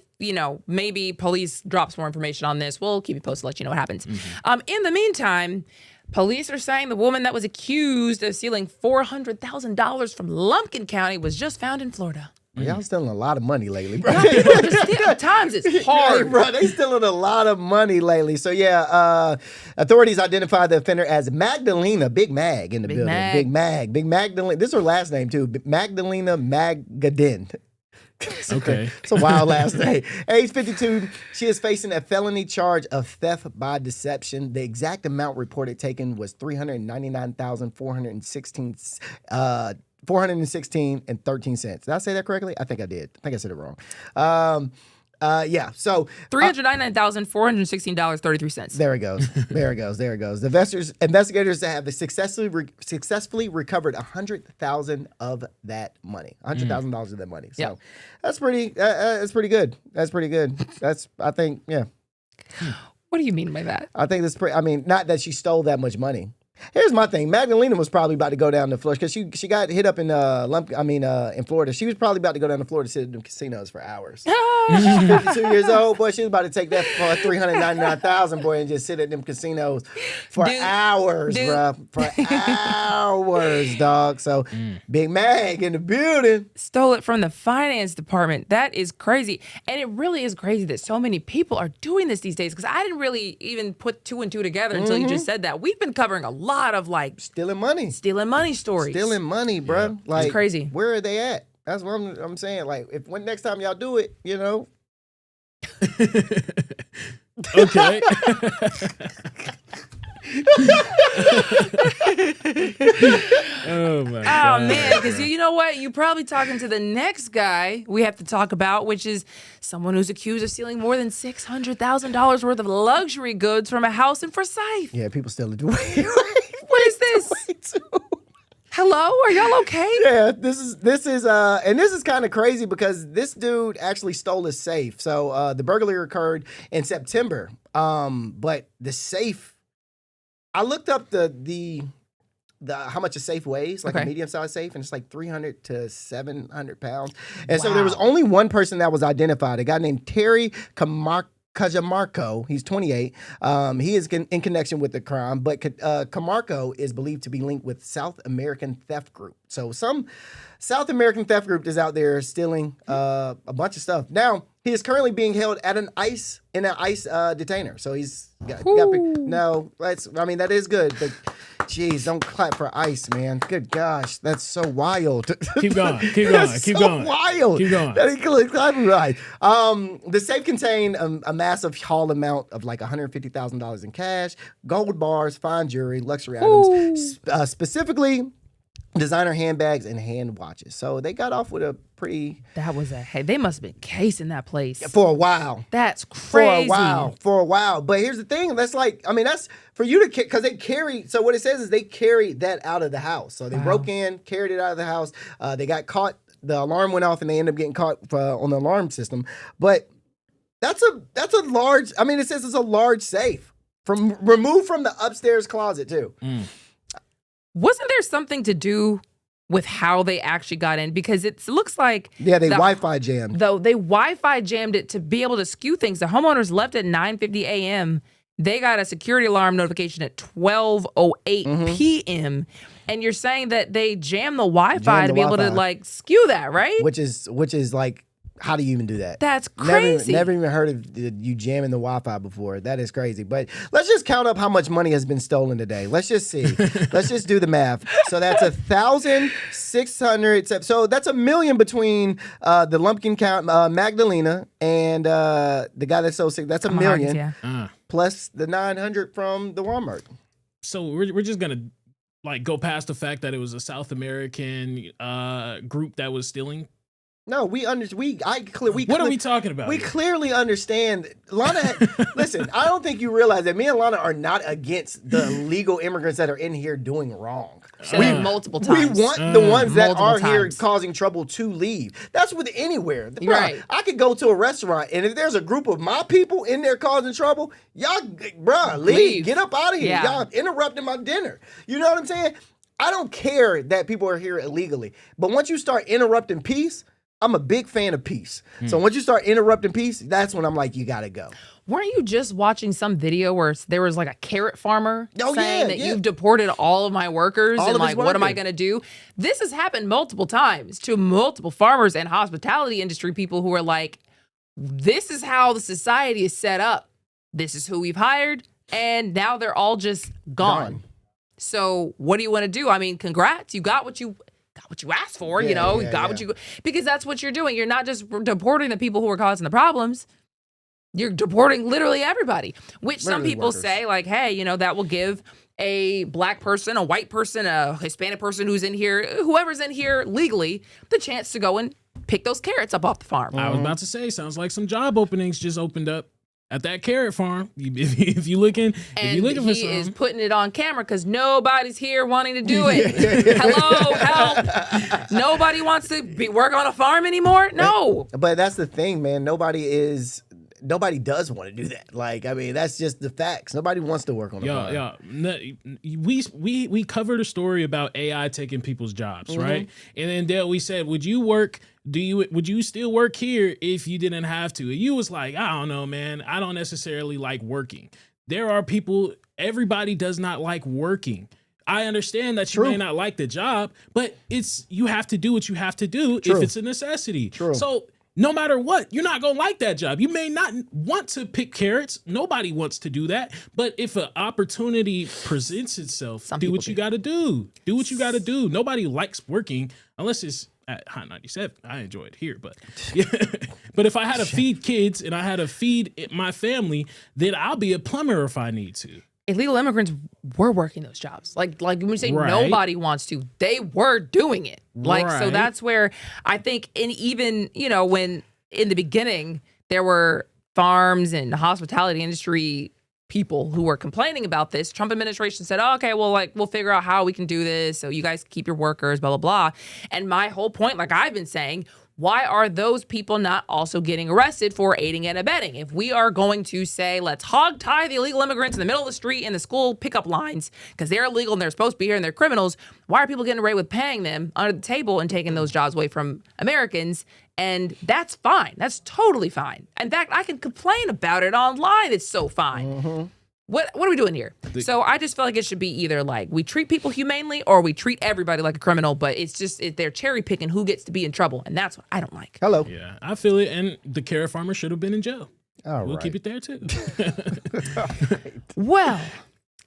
maybe police drops more information on this, we'll keep you posted, let you know what happens. In the meantime, police are saying the woman that was accused of stealing $400,000 from Lumpkin County was just found in Florida. Y'all stealing a lot of money lately, bro. People are just stealing. Times it's hard. Hey, bro, they stealing a lot of money lately. So yeah, authorities identified the offender as Magdalena, Big Mag in the building. Mag. Big Magdalena. This is her last name too, Magdalena Magadin. Okay. It's a wild last name. Age 52, she is facing a felony charge of theft by deception. The exact amount reported taken was $399,416. 416 and 13 cents. Did I say that correctly? I think I did. I think I said it wrong. Yeah. So $399,416.33. there it goes. There it goes. There it goes. The investigators have successfully recovered 100,000 of that money. $100,000 of that money. So Yeah. that's pretty. That's pretty good. That's pretty good. I think. Yeah. What do you mean by that? I think that's pretty. I mean, not that she stole that much money. Here's my thing. Magdalena was probably about to go down to Florida because she got hit up in in Florida. She was probably about to go down to Florida to sit in the casinos for hours. She's 52 years old, boy. She was about to take that for $399,000, boy, and just sit at them casinos for hours, bro. For hours, dog. So Big Mag in the building. Stole it from the finance department. That is crazy. And it really is crazy that so many people are doing this these days because I didn't really even put two and two together until you just said that. We've been covering a lot of like stealing money stories. Stealing money, bro. Yeah. Like, it's crazy. Where are they at? That's what I'm saying. Like, if when next time y'all do it, you know. Okay. Oh my God. Oh man, because you know what? You're probably talking to the next guy we have to talk about, which is someone who's accused of stealing more than $600,000 worth of luxury goods from a house in Forsyth. Yeah, people still do. What is this? Hello, are y'all okay? Yeah, this is kind of crazy because this dude actually stole his safe. So the burglary occurred in September. But the safe, I looked up the how much a safe weighs, like a medium-sized safe, and it's like 300 to 700 pounds. And so there was only one person that was identified, a guy named Terry Cajamarco. He's 28. He is in connection with the crime, but Camarco is believed to be linked with South American theft group. So some South American theft group is out there stealing a bunch of stuff. Now, he is currently being held at an ICE detainer. So he's got that is good, but geez, don't clap for ICE, man. Good gosh, that's so wild. Keep going. That's Keep so going. wild. Keep going. That he clapping for ICE. The safe contained a massive haul amount of like $150,000 in cash, gold bars, fine jewelry, luxury items, specifically designer handbags and hand watches. So they got off with a pretty... They must have been casing that place. For a while. That's crazy. For a while. But here's the thing. That's for you to... Because they carry... So what it says is they carried that out of the house. So they broke in, carried it out of the house. They got caught. The alarm went off and they ended up getting caught on the alarm system. But that's a large... it says it's a large safe. Removed from the upstairs closet, too. Wasn't there something to do with how they actually got in? Because it looks like... Yeah, they Wi-Fi jammed. Though they Wi-Fi jammed it to be able to skew things. The homeowners left at 9:50 a.m. They got a security alarm notification at 12:08 p.m. And you're saying that they jammed the Wi-Fi to be able to like skew that, right? Which is like... How do you even do that? That's crazy. Never even heard of you jamming the Wi-Fi before. That is crazy. But let's just count up how much money has been stolen today. Let's just see. Let's just do the math. So that's 1,600. So that's $1 million between the Lumpkin count, Magdalena, and the guy that's so sick. That's $1 million. Yeah. Plus the 900 from the Walmart. So we're just gonna like go past the fact that it was a South American group that was stealing. No, what are we talking about? We clearly understand. Lana, listen, I don't think you realize that me and Lana are not against the legal immigrants that are in here doing wrong. Multiple times. We want the ones that are times. here causing trouble to leave. That's with anywhere. Bruh, right. I could go to a restaurant, and if there's a group of my people in there causing trouble, y'all, leave. Get up out of here. Yeah. Y'all interrupting my dinner. You know what I'm saying? I don't care that people are here illegally, but once you start interrupting peace, I'm a big fan of peace. So once you start interrupting peace, that's when I'm like, you gotta go. Weren't you just watching some video where there was like a carrot farmer saying that you've deported all of my workers and like, what am I going to do? This has happened multiple times to multiple farmers and hospitality industry people who are like, this is how the society is set up. This is who we've hired. And now they're all just gone. So what do you want to do? Congrats. You got what you asked for, because that's what you're doing. You're not just deporting the people who are causing the problems. You're deporting literally everybody, which some people say like, hey, that will give a black person, a white person, a Hispanic person who's in here, whoever's in here legally, the chance to go and pick those carrots up off the farm. I was about to say, sounds like some job openings just opened up at that carrot farm. If you're looking for something. He is putting it on camera because nobody's here wanting to do it. Hello, help. Nobody wants to work on a farm anymore? No. But that's the thing, man. Nobody is nobody does want to do that. Like, I mean, that's just the facts. Nobody wants to work on the farm. We covered a story about AI taking people's jobs, right? And then Dale, we said, would you still work here if you didn't have to? And you was like, I don't know, man. I don't necessarily like working. There are people, everybody does not like working. I understand that you may not like the job, but you have to do what you have to do if it's a necessity. So no matter what, you're not going to like that job. You may not want to pick carrots. Nobody wants to do that. But if an opportunity presents itself, do what you got to do. Do what you got to do. Nobody likes working unless it's at Hot 97. I enjoy it here, but yeah. But if I had to feed kids and I had to feed my family, then I'll be a plumber if I need to. Illegal immigrants were working those jobs. Like when we say nobody wants to, they were doing it. Like, so that's where I think, and even, when in the beginning there were farms and hospitality industry people who were complaining about this, Trump administration said, oh, okay, well, we'll figure out how we can do this. So you guys keep your workers, blah, blah, blah. And my whole point, like I've been saying, why are those people not also getting arrested for aiding and abetting? If we are going to say, let's hog tie the illegal immigrants in the middle of the street in the school pickup lines because they're illegal and they're supposed to be here and they're criminals, why are people getting away with paying them under the table and taking those jobs away from Americans? And that's fine. That's totally fine. In fact, I can complain about it online. It's so fine. What are we doing here? So I just feel like it should be either like we treat people humanely or we treat everybody like a criminal, but it's just they're cherry picking who gets to be in trouble. And that's what I don't like. Hello. Yeah, I feel it. And the carrot farmer should have been in jail. We'll keep it there too. Well,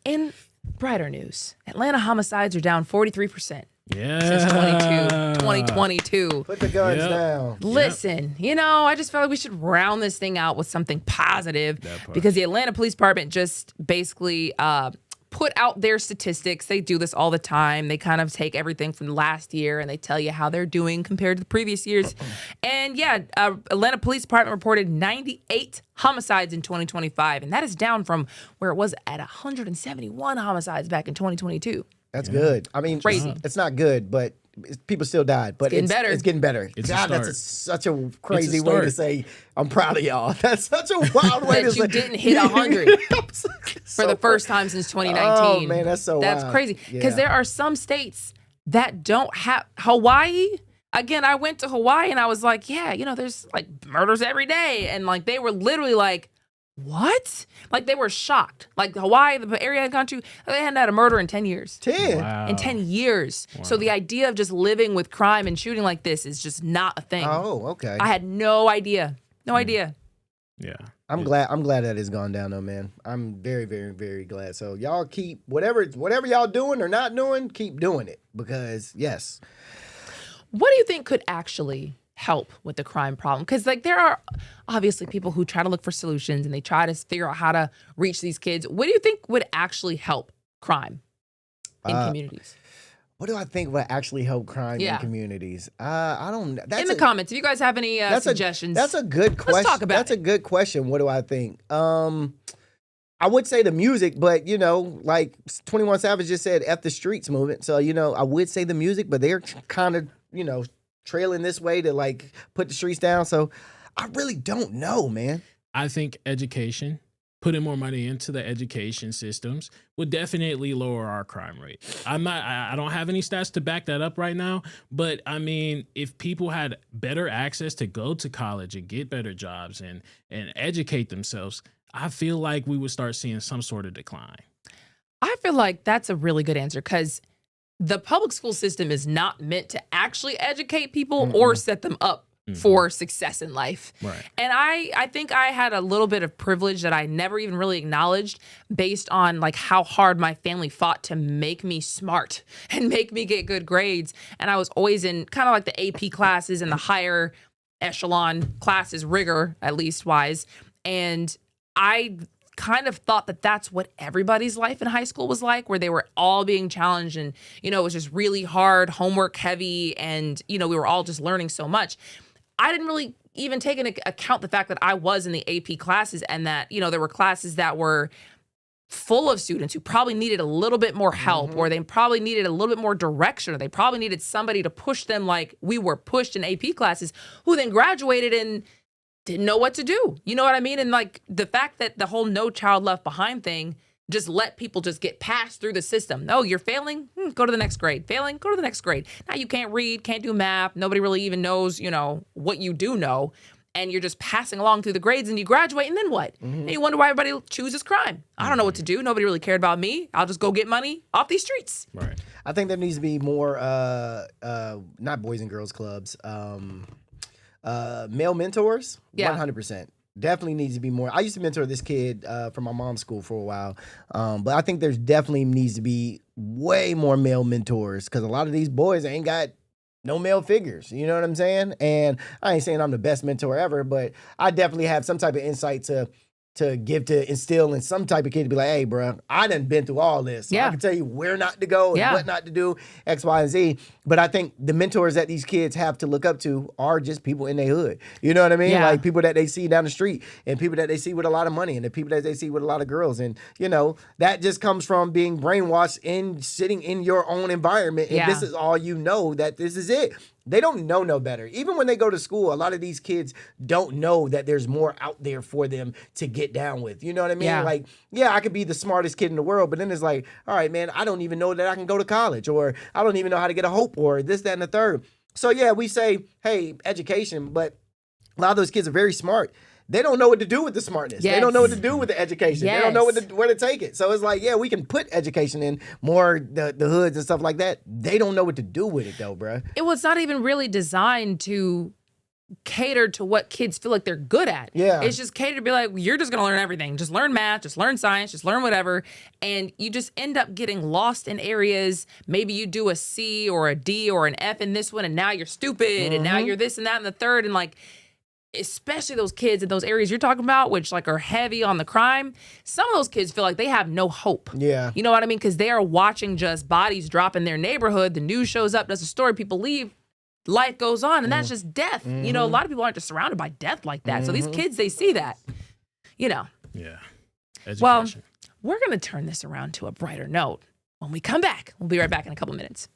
in brighter news, Atlanta homicides are down 43%. Yeah. Since 2022. Put the guns down. Listen, I just felt like we should round this thing out with something positive because the Atlanta Police Department just basically put out their statistics. They do this all the time. They kind of take everything from last year and they tell you how they're doing compared to the previous years. And Atlanta Police Department reported 98 homicides in 2025, and that is down from where it was at 171 homicides back in 2022. That's good. I mean, crazy. It's not good, but people still died. But it's getting better. It's getting better. It's God, that's such a crazy way to say, I'm proud of y'all. That's such a wild way to say. That you didn't hit 100 for the first time since 2019. Oh, man, that's so That's wild. crazy. Because there are some states that don't have Hawaii. Again, I went to Hawaii and I was like, there's like murders every day. And like they were literally like, what? Like they were shocked. Like Hawaii, the area I'd gone to, they hadn't had a murder in 10 years. 10? Wow. In 10 years. Wow. So the idea of just living with crime and shooting like this is just not a thing. Oh, okay. I had no idea. No idea. Yeah. I'm glad that it's gone down though, man. I'm very, very, very glad. So y'all keep whatever y'all doing or not doing, keep doing it. Because yes. What do you think could actually help with the crime problem? Because there are obviously people who try to look for solutions and they try to figure out how to reach these kids. What do you think would actually help crime in communities? What do I think would actually help crime in communities? I don't know. In the comments, if you guys have any suggestions. That's a good question. Let's talk about That's a good question. What do I think? I would say the music, but like 21 Savage just said, F the streets movement. So, I would say the music, but they're kind of, trailing this way to like put the streets down. So I really don't know, man. I think education, putting more money into the education systems would definitely lower our crime rate. I don't have any stats to back that up right now, but I mean, if people had better access to go to college and get better jobs and educate themselves, I feel like we would start seeing some sort of decline. I feel like that's a really good answer because the public school system is not meant to actually educate people or set them up for success in life. Right. And I think I had a little bit of privilege that I never even really acknowledged based on like how hard my family fought to make me smart and make me get good grades. And I was always in kind of like the AP classes and the higher echelon classes, rigor, at least wise. And I kind of thought that that's what everybody's life in high school was like, where they were all being challenged and, it was just really hard, homework heavy, and, we were all just learning so much. I didn't really even take into account the fact that I was in the AP classes and that, there were classes that were full of students who probably needed a little bit more help or they probably needed a little bit more direction or they probably needed somebody to push them like we were pushed in AP classes who then graduated and didn't know what to do. You know what I mean? And like the fact that the whole No Child Left Behind thing just let people just get passed through the system. Oh, you're failing? Go to the next grade. Failing? Go to the next grade. Now you can't read, can't do math. Nobody really even knows, what you do know. And you're just passing along through the grades and you graduate, and then what? And you wonder why everybody chooses crime. I don't know what to do. Nobody really cared about me. I'll just go get money off these streets. Right. I think there needs to be more, not boys and girls clubs, male mentors. Yeah. 100%. Definitely needs to be more. I used to mentor this kid from my mom's school for a while, but I think there's definitely needs to be way more male mentors because a lot of these boys ain't got no male figures. You know what I'm saying? And I ain't saying I'm the best mentor ever, but I definitely have some type of insight to give, to instill in some type of kid to be like, hey, bro, I done been through all this. So I can tell you where not to go and what not to do, X, Y, and Z. But I think the mentors that these kids have to look up to are just people in their hood. You know what I mean? Yeah. Like people that they see down the street and people that they see with a lot of money and the people that they see with a lot of girls. And, that just comes from being brainwashed and sitting in your own environment. And this is all you know, that this is it. They don't know no better. Even when they go to school, a lot of these kids don't know that there's more out there for them to get down with. You know what I mean? Yeah. Like, yeah, I could be the smartest kid in the world, but then it's like, all right, man, I don't even know that I can go to college, or I don't even know how to get a hope, or this, that, and the third. So yeah, we say, hey, education, but a lot of those kids are very smart. They don't know what to do with the smartness. They don't know what to do with the education. They don't know where to take it. So it's like, yeah, we can put education in more the hoods and stuff like that. They don't know what to do with it though, bro. It was not even really designed to cater to what kids feel like they're good at. Yeah. It's just catered to be like, you're just going to learn everything. Just learn math, just learn science, just learn whatever. And you just end up getting lost in areas. Maybe you do a C or a D or an F in this one, and now you're stupid, and now you're this and that and the third. And like, especially those kids in those areas you're talking about, which like are heavy on the crime, some of those kids feel like they have no hope. Yeah. You know what I mean? Because they are watching just bodies drop in their neighborhood. The news shows up, does a story, people leave, life goes on, and that's just death. A lot of people aren't just surrounded by death like that. So these kids, they see that, Yeah. Education. Well, we're going to turn this around to a brighter note when we come back. We'll be right back in a couple minutes.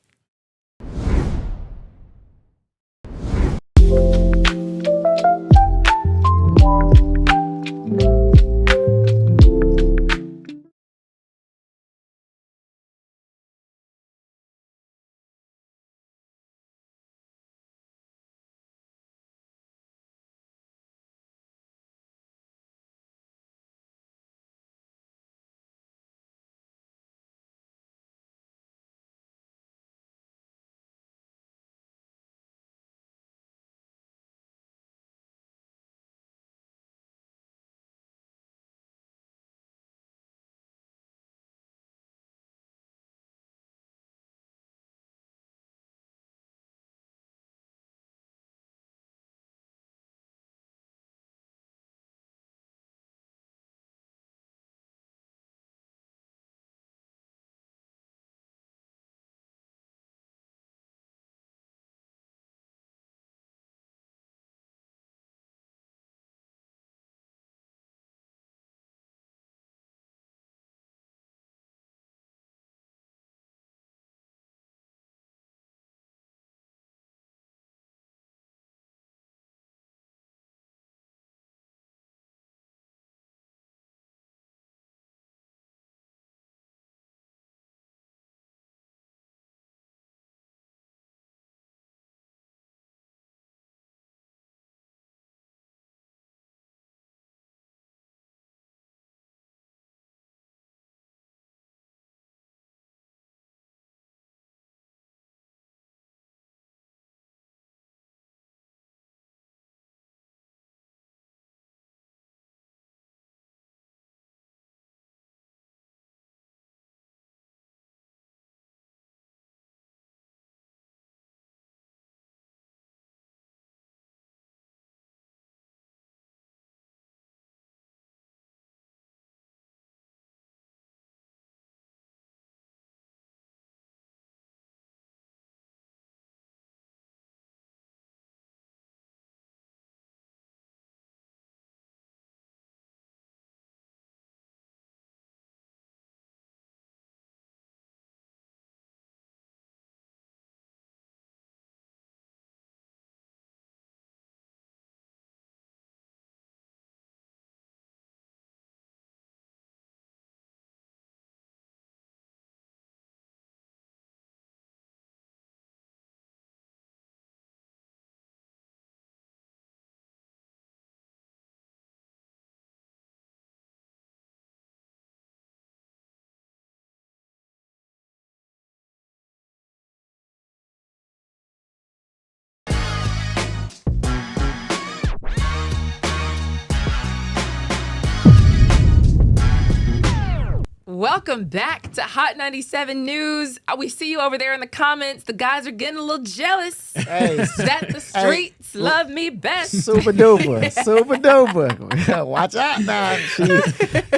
welcome back to Hot 97 News. We see you over there in the comments. The guys are getting a little jealous Hey, that the streets love me best. super duper, super duper. Watch out now.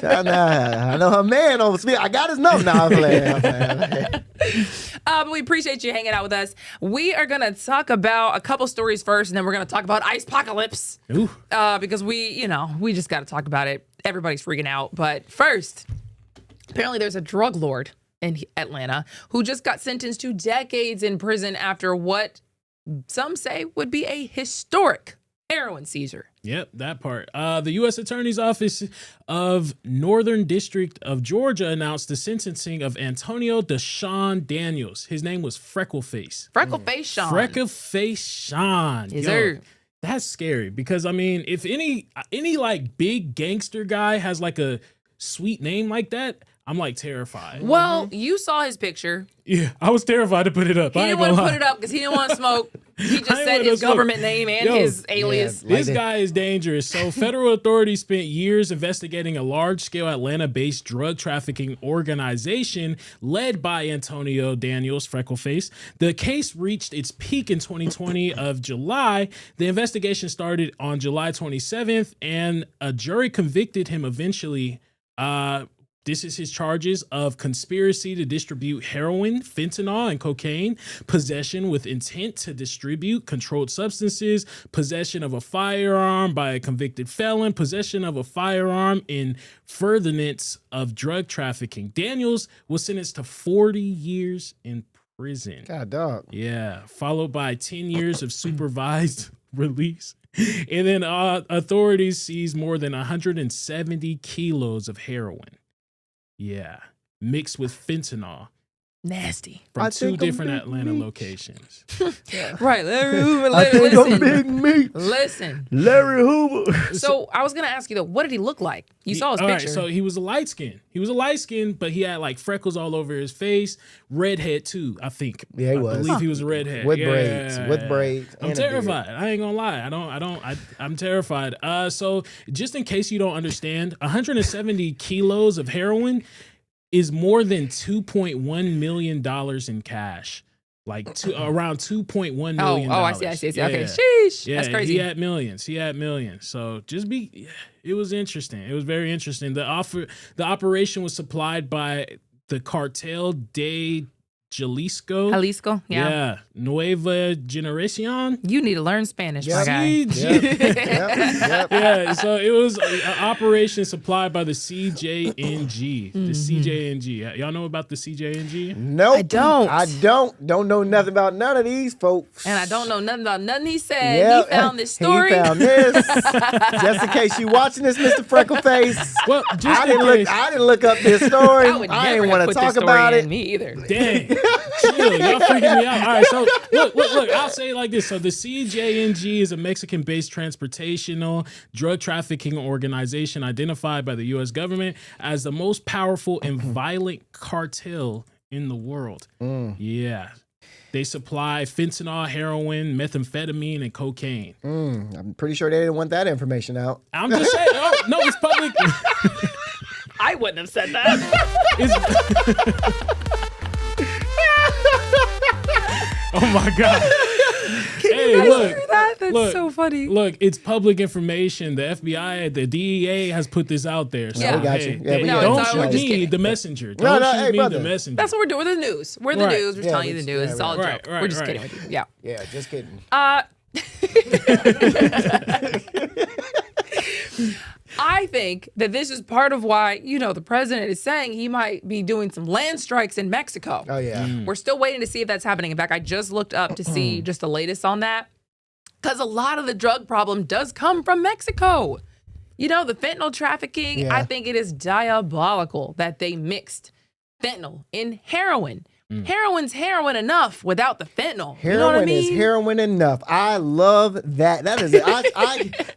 I know her man over speak. I got his number now. I'm playing. But we appreciate you hanging out with us. We are going to talk about a couple stories first, and then we're going to talk about Ice Apocalypse. Because we just got to talk about it. Everybody's freaking out. But first, apparently there's a drug lord in Atlanta who just got sentenced to decades in prison after what some say would be a historic heroin seizure. Yep, that part. The U.S. Attorney's Office of Northern District of Georgia announced the sentencing of Antonio Deshaun Daniels. His name was Freckleface. Freckleface Sean. Freckleface Sean. Yes, Yo, sir. that's scary because, I mean, if any like big gangster guy has like a sweet name like that, I'm like terrified. Well, you saw his picture. Yeah, I was terrified to put it up. He I didn't ain't want gonna to lie. put it up because he didn't want to smoke. He just I ain't said wanna his smoke. government name and Yo, his alias. This guy is dangerous. So federal authorities spent years investigating a large-scale Atlanta-based drug trafficking organization led by Antonio Daniels, Freckleface. The case reached its peak in 2020 of July. The investigation started on July 27th, and a jury convicted him eventually. This is his charges of conspiracy to distribute heroin, fentanyl, and cocaine, possession with intent to distribute controlled substances, possession of a firearm by a convicted felon, possession of a firearm in furtherance of drug trafficking. Daniels was sentenced to 40 years in prison. God, dog. Yeah, followed by 10 years of supervised release. And then authorities seized more than 170 kilos of heroin. Yeah, mixed with fentanyl Nasty. from I two think I'm different big Atlanta meat. locations. Right. I think I'm Listen. Big Meat. Listen. Larry Hoover. So I was going to ask you, though, what did he look like? You saw his All right, picture. so he was a light skin. But he had like freckles all over his face. Redhead too, I think. Yeah, he was. I believe he was a redhead. With Yeah. braids. With braids. I'm and a beard. terrified. I ain't gonna lie. I'm terrified. So just in case you don't understand, 170 kilos of heroin is more than $2.1 million in cash. Like around $2.1 million. Oh, I see. Yeah. Okay. Sheesh. Yeah, That's crazy. He had millions. So it was interesting. It was very interesting. The operation was supplied by the Cartel de Jalisco. Yeah. Nueva Generacion. You need to learn Spanish, my Yep. guy. Yep. Yeah, so it was an operation supplied by the CJNG. The CJNG. Y'all know about the CJNG? Nope. I don't. I don't. Don't know nothing about none of these folks. And I don't know nothing about nothing he said. Yep. He found this story. He found this. Just in case you watching this, Mr. Freckleface. Well, just I in didn't case. look. I didn't look up this story. I would I never didn't want to put talk this story about in it. me either. Dang. Chill. Y'all freaking me out. All right, so look. I'll say it like this. So the CJNG is a Mexican-based transportational drug trafficking organization identified by the U.S. government as the most powerful and violent cartel in the world. Yeah. They supply fentanyl, heroin, methamphetamine, and cocaine. I'm pretty sure they didn't want that information out. I'm just saying. Oh, no, it's public. I wouldn't have said that. Oh my God. Hey, look. That's so funny. Look, it's public information. The FBI, the DEA has put this out there. So, Yeah. We got you. Yeah, we don't got you. we're shoot just me, kidding. the messenger. No, Don't no, shoot hey, me, brother. the messenger. That's what we're doing. We're the news. We're the Right. news. We're Yeah, telling you the news. It's all a right, joke. right, We're just right. kidding with you. Yeah. Yeah, just kidding. I think that this is part of why, the president is saying he might be doing some land strikes in Mexico. Oh yeah. We're still waiting to see if that's happening. In fact, I just looked up to see just the latest on that because a lot of the drug problem does come from Mexico. The fentanyl trafficking, Yeah. I think it is diabolical that they mixed fentanyl in heroin. Heroin's heroin enough without the fentanyl. Heroin you know what I mean? is heroin enough. I love that. That is it.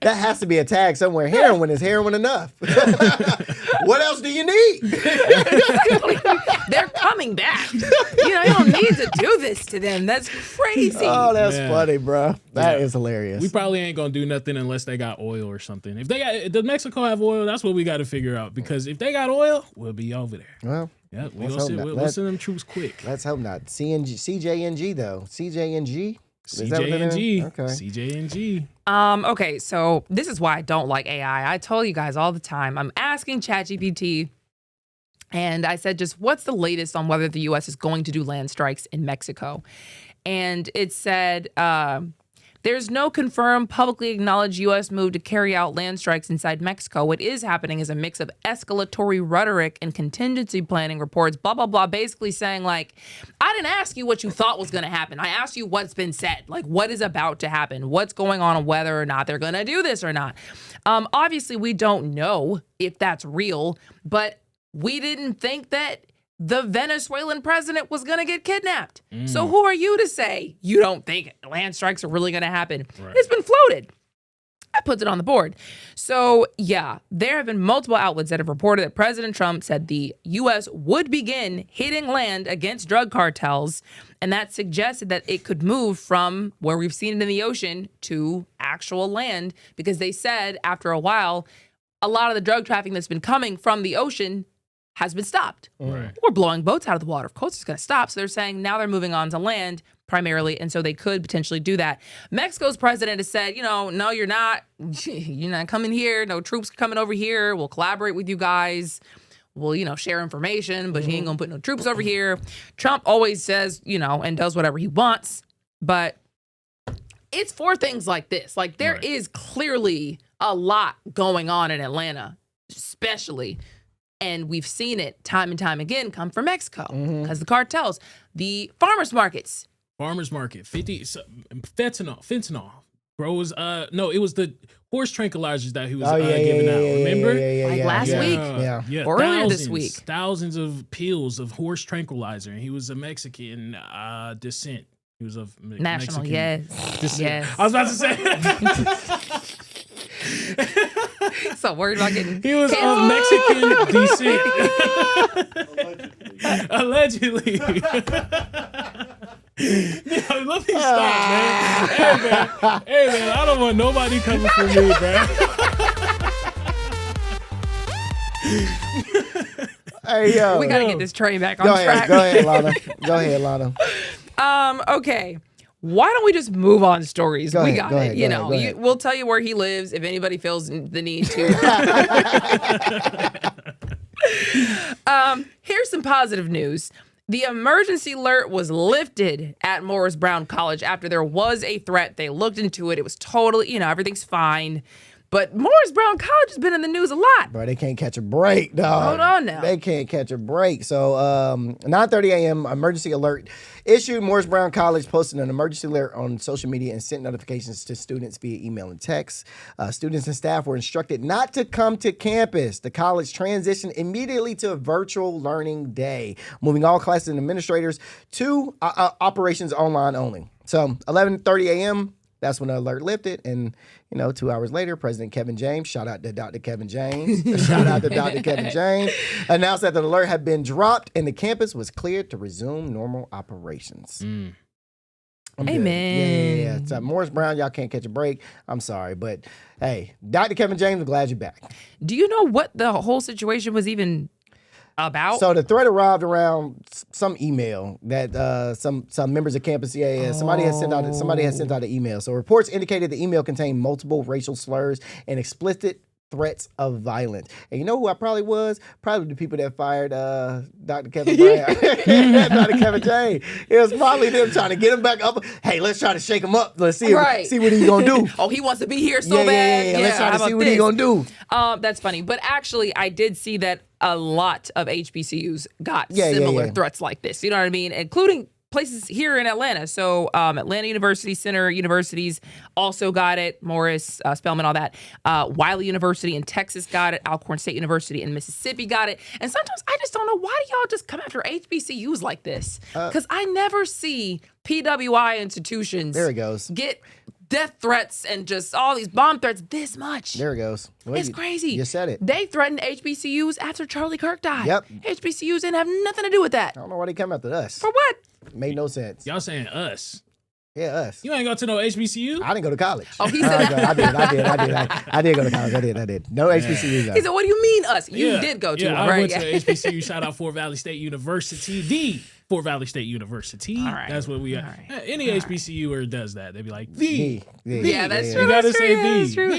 That has to be a tag somewhere. Heroin is heroin enough. What else do you need? They're coming back. You don't need to do this to them. That's crazy. Oh, that's Man. funny, bro. That Yeah. is hilarious. We probably ain't gonna do nothing unless they got oil or something. If they got, does Mexico have oil? That's what we got to figure out. Because if they got oil, we'll be over there. Well, Yeah, let's hope not. we'll send them troops quick. let's hope not. CJNG though. CJNG. Is that what they're CJNG. doing? Okay. CJNG. Okay, so this is why I don't like AI. I tell you guys all the time. I'm asking ChatGPT, and I said, just what's the latest on whether the U.S. is going to do land strikes in Mexico? And it said, there's no confirmed, publicly acknowledged U.S. move to carry out land strikes inside Mexico. What is happening is a mix of escalatory rhetoric and contingency planning reports, blah, blah, blah, basically saying, like, I didn't ask you what you thought was going to happen. I asked you what's been said, like, what is about to happen, what's going on, and whether or not they're going to do this or not. Obviously, we don't know if that's real, but we didn't think that the Venezuelan president was going to get kidnapped. So who are you to say you don't think land strikes are really going to happen? Right. It's been floated. I put it on the board. So, yeah, there have been multiple outlets that have reported that President Trump said the U.S. would begin hitting land against drug cartels, and that suggested that it could move from where we've seen it in the ocean to actual land, because they said after a while, a lot of the drug trafficking that's been coming from the ocean has been stopped. Right. We're blowing boats out of the water. Of course it's going to stop. So they're saying now they're moving on to land primarily, and so they could potentially do that. Mexico's president has said, no, you're not. You're not coming here. No troops coming over here. We'll collaborate with you guys. We'll, share information, but he ain't going to put no troops over here. Trump always says, and does whatever he wants. But it's for things like this. Like, there is clearly a lot going on in Atlanta, especially. And we've seen it time and time again come from Mexico because the cartels, the farmers markets. Farmers market, fentanyl. Bro, was no, it was the horse tranquilizers that he was giving out. Remember? Last week. Yeah. Or earlier this week. Thousands of pills of horse tranquilizer, and he was a Mexican descent. He was of National, Mexican yes. descent. Yes. I was about to say. So worried about getting He was of Mexican descent. Allegedly. Let me stop, man. Hey, man, I don't want nobody coming for me, bro. Hey, yo. We got to get this train back on track. Go ahead, Lana. Okay. Why don't we just move on stories? Go we ahead, got go it. ahead, go ahead. We'll tell you where he lives if anybody feels the need to. Here's some positive news. The emergency alert was lifted at Morris Brown College after there was a threat. They looked into it. It was totally, everything's fine. But Morris Brown College has been in the news a lot. Bro, they can't catch a break, dog. Hold on now. They can't catch a break. So 9:30 a.m. emergency alert issued. Morris Brown College posted an emergency alert on social media and sent notifications to students via email and text. Students and staff were instructed not to come to campus. The college transitioned immediately to a virtual learning day, moving all classes and administrators to operations online only. So 11:30 a.m., that's when the alert lifted. And, 2 hours later, President Kevin James, shout out to Dr. Kevin James, announced that the alert had been dropped and the campus was cleared to resume normal operations. I'm good. Amen. Yeah. So Morris Brown, y'all can't catch a break. I'm sorry. But, hey, Dr. Kevin James, I'm glad you're back. Do you know what the whole situation was even about? So the threat arrived around some email that some members of campus, somebody had sent out an email. So reports indicated the email contained multiple racial slurs and explicit threats of violence. And you know who I probably was? Probably the people that fired Dr. Kevin Brown, Dr. Kevin James. It was probably them trying to get him back up. Hey, let's try to shake him up. Let's see what he's gonna do. Oh, he wants to be here so bad. Yeah. Let's try to see what he's gonna do. That's funny. But actually, I did see that a lot of HBCUs got similar threats like this. You know what I mean? Including places here in Atlanta. So Atlanta University, Center Universities also got it. Morris, Spelman, all that. Wiley University in Texas got it. Alcorn State University in Mississippi got it. And sometimes I just don't know, why do y'all just come after HBCUs like this? Because I never see PWI institutions there it goes. get death threats and just all these bomb threats this much. There it goes. Well, It's crazy. You said it. They threatened HBCUs after Charlie Kirk died. Yep. HBCUs didn't have nothing to do with that. I don't know why they come after us. For what? Made no sense. Y'all saying us. Yeah, us. You ain't go to no HBCU? I didn't go to college. Oh, he said I did go to college. I did. No HBCUs. He said, what do you mean us? You did go to one, I right? went to HBCU. Shout out Fort Valley State University. The Fort Valley State University. All right. That's what we are. All right. Any HBCUer does that. They be like, the. Yeah, that's true. You gotta That's true. say Yeah, the. that's true.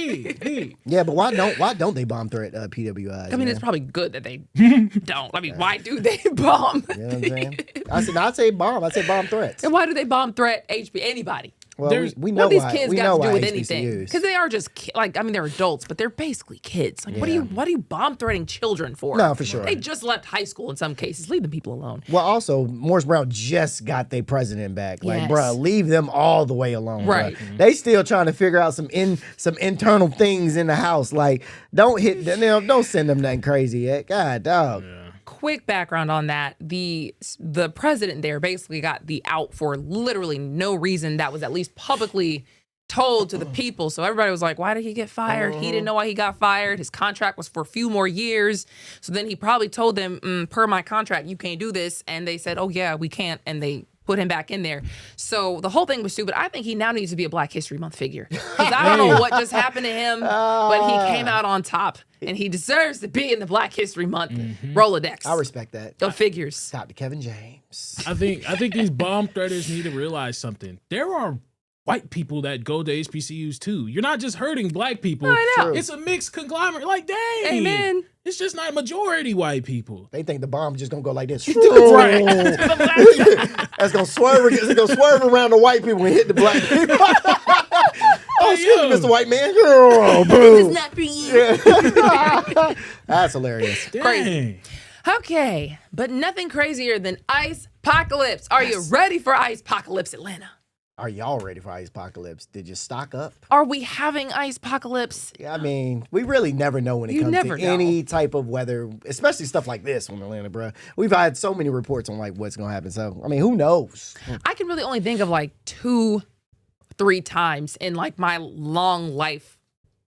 The. Yeah, but why don't they bomb threat PWIs? I mean, it's probably good that they don't. I mean, why do they bomb? You know what I'm saying? I'd say bomb. I'd say bomb threats. And why do they bomb threat anybody? Well, There's- we know What these why. kids we got know to do why with anything? HBCUs. Because they are just I mean, they're adults, but they're basically kids. Like, what Yeah. are you bomb threatening children for? No, for sure. They just left high school in some cases. Leave them people alone. Well, also, Morris Brown just got their president back. Like, Yes. bruh, leave them all the way alone. bruh. Right. They still trying to figure out some internal things in the house. Like, don't send them nothing crazy yet. God, dog. Quick background on that: the president there basically got the out for literally no reason that was at least publicly told to the people. So everybody was like, why did he get fired? He didn't know why he got fired. His contract was for a few more years. So then he probably told them, per my contract, you can't do this. And they said, oh yeah, we can't. And they put him back in there. So the whole thing was stupid. I think he now needs to be a Black History Month figure. Because I don't know what just happened to him, but he came out on top. And he deserves to be in the Black History Month Rolodex. I respect that. of figures. Talk to Kevin James. I think these bomb threaters need to realize something. There are white people that go to HBCUs too. You're not just hurting Black people. I know. It's a mixed conglomerate. Like, dang. Amen. It's just not majority white people. They think the bomb's just gonna go like this. Right. That's gonna swerve. It's gonna swerve around the white people and hit the Black people. Oh, excuse me, Mr. White Man. Oh, boom. Not for you. That's hilarious. Dang. Crazy. Okay, but nothing crazier than ice apocalypse. Are you ready for ice apocalypse, Atlanta? Are y'all ready for ice apocalypse? Did you stock up? Are we having ice apocalypse? Yeah, I mean, we really never know when it You comes never to know. any type of weather, especially stuff like this in Atlanta, bro. We've had so many reports on like what's gonna happen. So, I mean, who knows? I can really only think of like 2-3 times in like my long life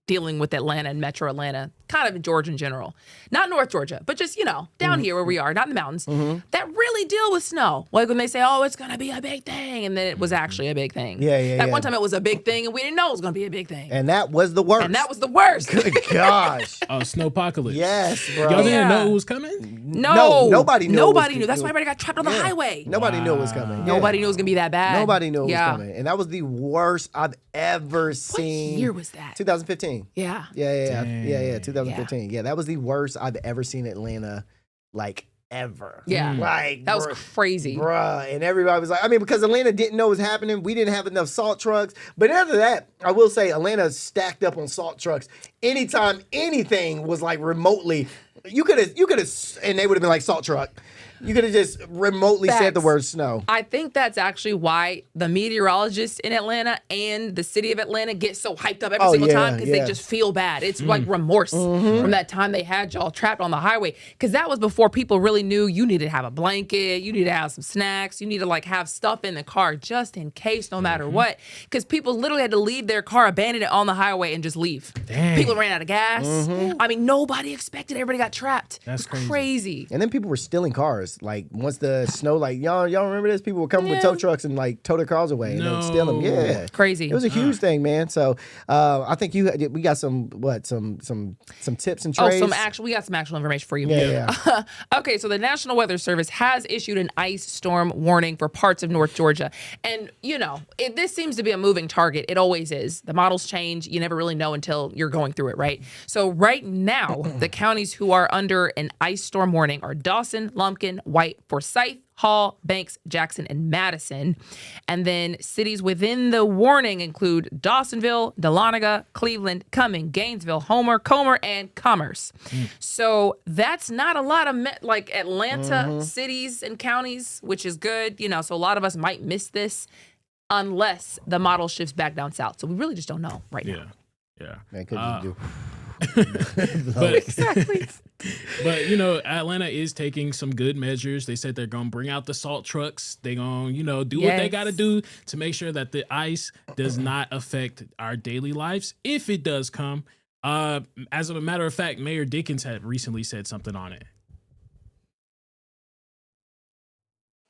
dealing with Atlanta and Metro Atlanta, kind of in Georgia in general. Not North Georgia, but just, down here where we are, not in the mountains, that really deal with snow. Like when they say, oh, it's going to be a big thing. And then it was actually a big thing. Yeah. That one time it was a big thing and we didn't know it was going to be a big thing. And that was the worst. And that was the worst. Good gosh. Oh, snowpocalypse. Yes, bro. Y'all didn't Yeah. know it was coming? No, nobody knew it Nobody was- knew. That's why everybody got trapped on the Yeah. highway. Nobody knew it was coming. Yeah. Nobody knew it was going to be that bad. Nobody knew it Yeah. was coming. And that was the worst I've ever What seen. year was that? 2015. Yeah. Yeah, 2015. Yeah, that was the worst I've ever seen Atlanta, like, ever. Yeah. Like, That was bruh, crazy. Bruh, and everybody was like, I mean, because Atlanta didn't know what was happening. We didn't have enough salt trucks. But after that, I will say Atlanta stacked up on salt trucks. Anytime anything was like remotely, you could have, and they would have been like salt truck. You could have just remotely said the Facts. word snow. I think that's actually why the meteorologists in Atlanta and the city of Atlanta get so hyped up every Oh, single yeah, time because yeah. they just feel bad. It's like remorse from that time they had y'all trapped on the highway. Because that was before people really knew you needed to have a blanket, you needed to have some snacks, you need to like have stuff in the car just in case, no matter what. Because people literally had to leave their car, abandon it on the highway, and just leave. Dang. People ran out of gas. I mean, nobody expected. Everybody got trapped. That's It was crazy. And then people were stealing cars. Like once the snow, like y'all remember this? People were coming with Yeah. tow trucks and like tow their cars away and then steal them. No. Yeah, Crazy. It was a huge thing, man. So I think we got some tips and Oh, trades. we got some actual information for you. Yeah. Okay, so the National Weather Service has issued an ice storm warning for parts of North Georgia. And, this seems to be a moving target. It always is. The models change. You never really know until you're going through it, right? So right now, the counties who are under an ice storm warning are Dawson, Lumpkin, White, Forsyth, Hall, Banks, Jackson, and Madison. And then cities within the warning include Dawsonville, Dahlonega, Cleveland, Cumming, Gainesville, Homer, Comer, and Commerce. So that's not a lot of like Atlanta cities and counties, which is good. So a lot of us might miss this unless the model shifts back down south. So we really just don't know right now. Yeah. Man, could you do? But Exactly. But you know, Atlanta is taking some good measures. They said they're gonna bring out the salt trucks. They're gonna, you know, do what they gotta do to make sure that the ice does not affect our daily lives if it does come. As a matter of fact, Mayor Dickens had recently said something on it.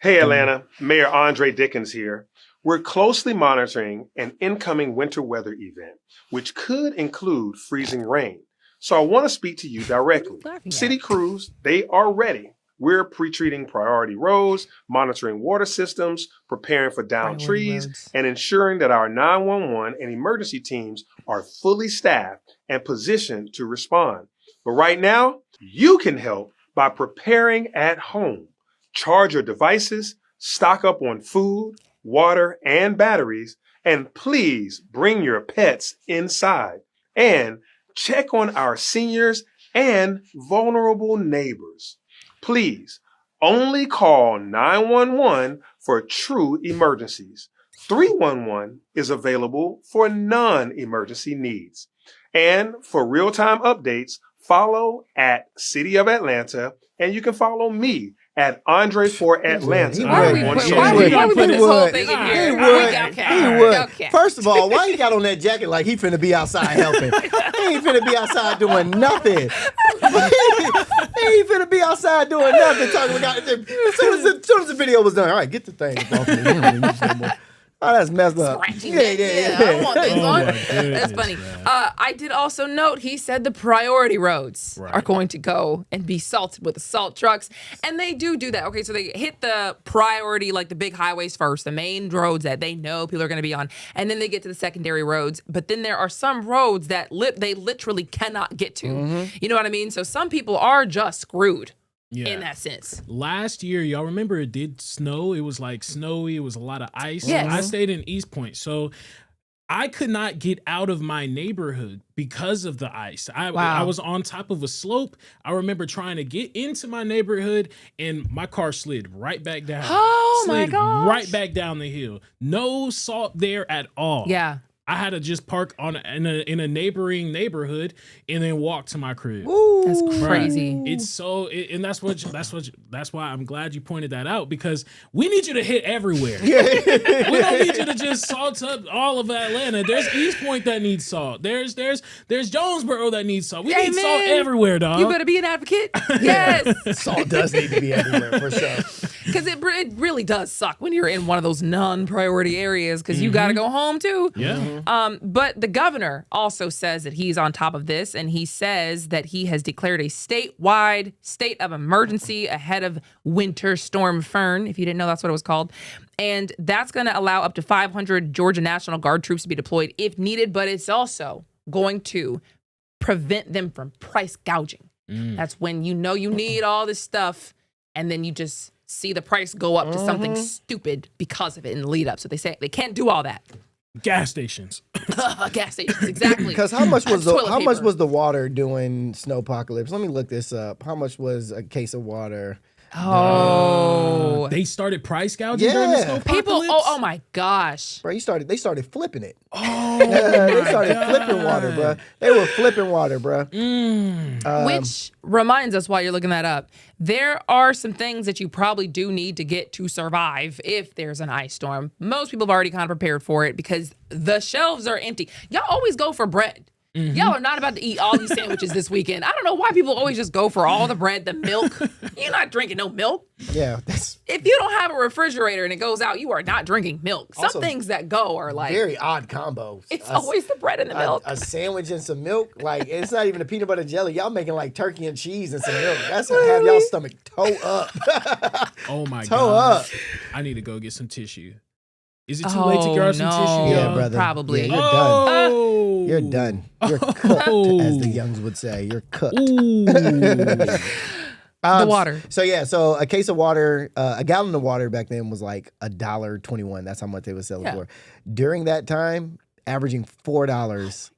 Hey Atlanta, Mayor Andre Dickens here. We're closely monitoring an incoming winter weather event, which could include freezing rain. So I want to speak to you directly. City crews, they are ready. We're pre-treating priority roads, monitoring water systems, preparing for downed trees, and ensuring that our 911 and emergency teams are fully staffed and positioned to respond. But right now, you can help by preparing at home. Charge your devices, stock up on food, water, and batteries, and please bring your pets inside. And check on our seniors and vulnerable neighbors. Please only call 911 for true emergencies. 311 is available for non-emergency needs. And for real-time updates, follow at City of Atlanta, and you can follow me at Andre for Atlanta. Why we put this whole thing in here? He would. First of all, why he got on that jacket like he finna be outside helping? He ain't finna be outside doing nothing. He ain't finna be outside doing nothing. Talking about as soon as the video was done. All right, get the thing off me. We don't need this no more. Oh, that's messed up. Yeah. I don't want this on. That's funny. I did also note he said the priority roads are going to go and be salted with the salt trucks. And they do that. Okay, so they hit the priority, like the big highways first, the main roads that they know people are going to be on. And then they get to the secondary roads. But then there are some roads that they literally cannot get to. Mm-hmm. You know what I mean? So some people are just screwed. Yeah. In that sense. Last year, y'all remember it did snow. It was like snowy. It was a lot of ice. Yes. I stayed in East Point. So I could not get out of my neighborhood because of the ice. I was on top of a slope. I remember trying to get into my neighborhood and my car slid right back down. Oh my gosh. Right back down the hill. No salt there at all. Yeah. I had to just park in a neighboring neighborhood and then walk to my crib. Ooh, that's crazy. It's so, and that's why I'm glad you pointed that out, because we need you to hit everywhere. We don't need you to just salt up all of Atlanta. There's East Point that needs salt. There's Jonesboro that needs salt. We need salt everywhere, dog. You better be an advocate. Yes. Salt does need to be everywhere for sure. Because it really does suck when you're in one of those non-priority areas because you got to go home too. Yeah. But the governor also says that he's on top of this, and he says that he has declared a statewide state of emergency ahead of Winter Storm Fern, if you didn't know that's what it was called. And that's going to allow up to 500 Georgia National Guard troops to be deployed if needed, but it's also going to prevent them from price gouging. That's when you know you need all this stuff, and then you just see the price go up to something stupid because of it in the lead up. So they say they can't do all that. Gas stations. Gas stations, exactly. Because how much was the water doing snowpocalypse? Let me look this up. How much was a case of water? Oh, they started price gouging during the snowpocalypse? People, oh my gosh, bro! They started flipping it. Oh, they started flipping water, bro. They were flipping water, bro. Which reminds us, while you're looking that up, there are some things that you probably do need to get to survive if there's an ice storm. Most people have already kind of prepared for it because the shelves are empty. Y'all always go for bread. Y'all are not about to eat all these sandwiches this weekend. I don't know why people always just go for all the bread, the milk. You're not drinking no milk. Yeah. If you don't have a refrigerator and it goes out, you are not drinking milk. Some things that go are like very odd combos. It's always the bread and the milk. A sandwich and some milk. Like, it's not even a peanut butter jelly. Y'all making like turkey and cheese and some milk. That's gonna have y'all stomach toe up. Oh my god. Toe up. I need to go get some tissue. Is it too late to grab some tissue? Yeah, brother. Probably. Yeah, you're done. You're done. You're cooked, as the Youngs would say. You're cooked. The water. So a case of water, a gallon of water back then was like $1.21. That's how much they would sell it for. During that time, averaging $4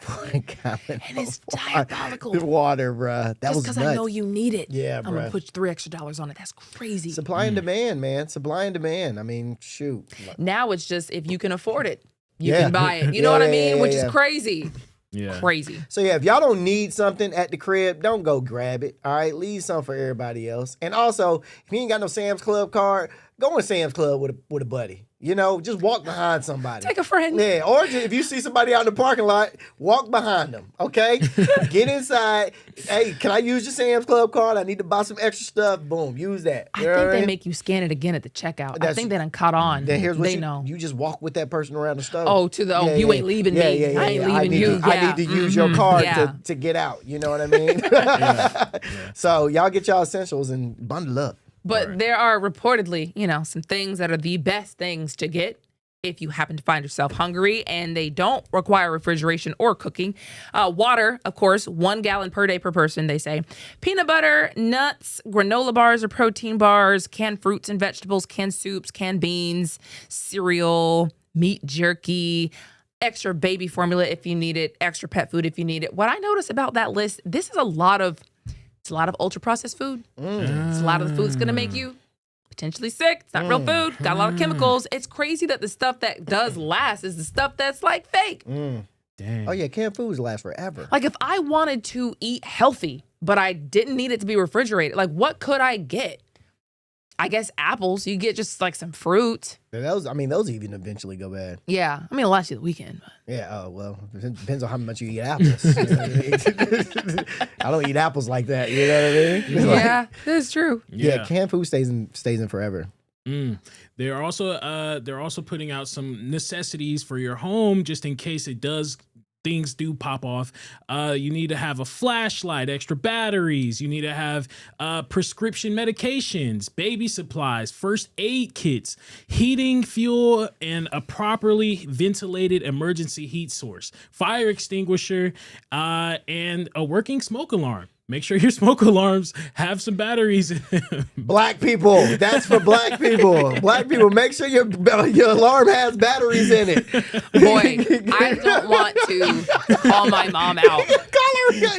for a gallon. And it's diabolical. Water, bruh. That was just because nuts. I know you need it. Yeah, I'm going to bruh. put $3 extra on it. That's crazy. Supply and demand, man. Supply and demand. I mean, shoot. Now it's just if you can afford it, you can buy it. You know what I mean? Which is crazy. Yeah. Crazy. So yeah, if y'all don't need something at the crib, don't go grab it. All right, leave some for everybody else. And also, if you ain't got no Sam's Club card, go in Sam's Club with a buddy. You know, just walk behind somebody. Take a friend. Yeah, or if you see somebody out in the parking lot, walk behind them. Okay, get inside. Hey, can I use your Sam's Club card? I need to buy some extra stuff. Boom, use that. I You know think what they mean? make you scan it again at the checkout. I That's- think they done caught on. Then here's what they you know. You just walk with that person around the store. Oh, you ain't leaving me. I ain't leaving you. I need to use your card Yeah. to get out. You know what I mean? So y'all get y'all essentials and bundle up. But there are reportedly, some things that are the best things to get if you happen to find yourself hungry, and they don't require refrigeration or cooking. Water, of course, 1 gallon per day per person, they say. Peanut butter, nuts, granola bars or protein bars, canned fruits and vegetables, canned soups, canned beans, cereal, meat jerky, extra baby formula if you need it, extra pet food if you need it. What I notice about that list, this is a lot of ultra processed food. It's a lot of the food that's going to make you potentially sick. It's not real food. Got a lot of chemicals. It's crazy that the stuff that does last is the stuff that's like fake. Dang. Oh yeah, canned foods last forever. Like if I wanted to eat healthy, but I didn't need it to be refrigerated, like what could I get? I guess apples. You get just like some fruit. Those even eventually go bad. Yeah. I mean, it'll last you the weekend. But. Yeah. Oh well, it depends on how much you eat apples. You know what I mean? I don't eat apples like that. You know what I mean? Yeah, that's true. Yeah, canned food stays in forever. They're also putting out some necessities for your home just in case things do pop off. You need to have a flashlight, extra batteries. You need to have prescription medications, baby supplies, first aid kits, heating, fuel, and a properly ventilated emergency heat source, fire extinguisher, and a working smoke alarm. Make sure your smoke alarms have some batteries in them. Black people. That's for black people. Black people, make sure your alarm has batteries in it. Boy, I don't want to call my mom out.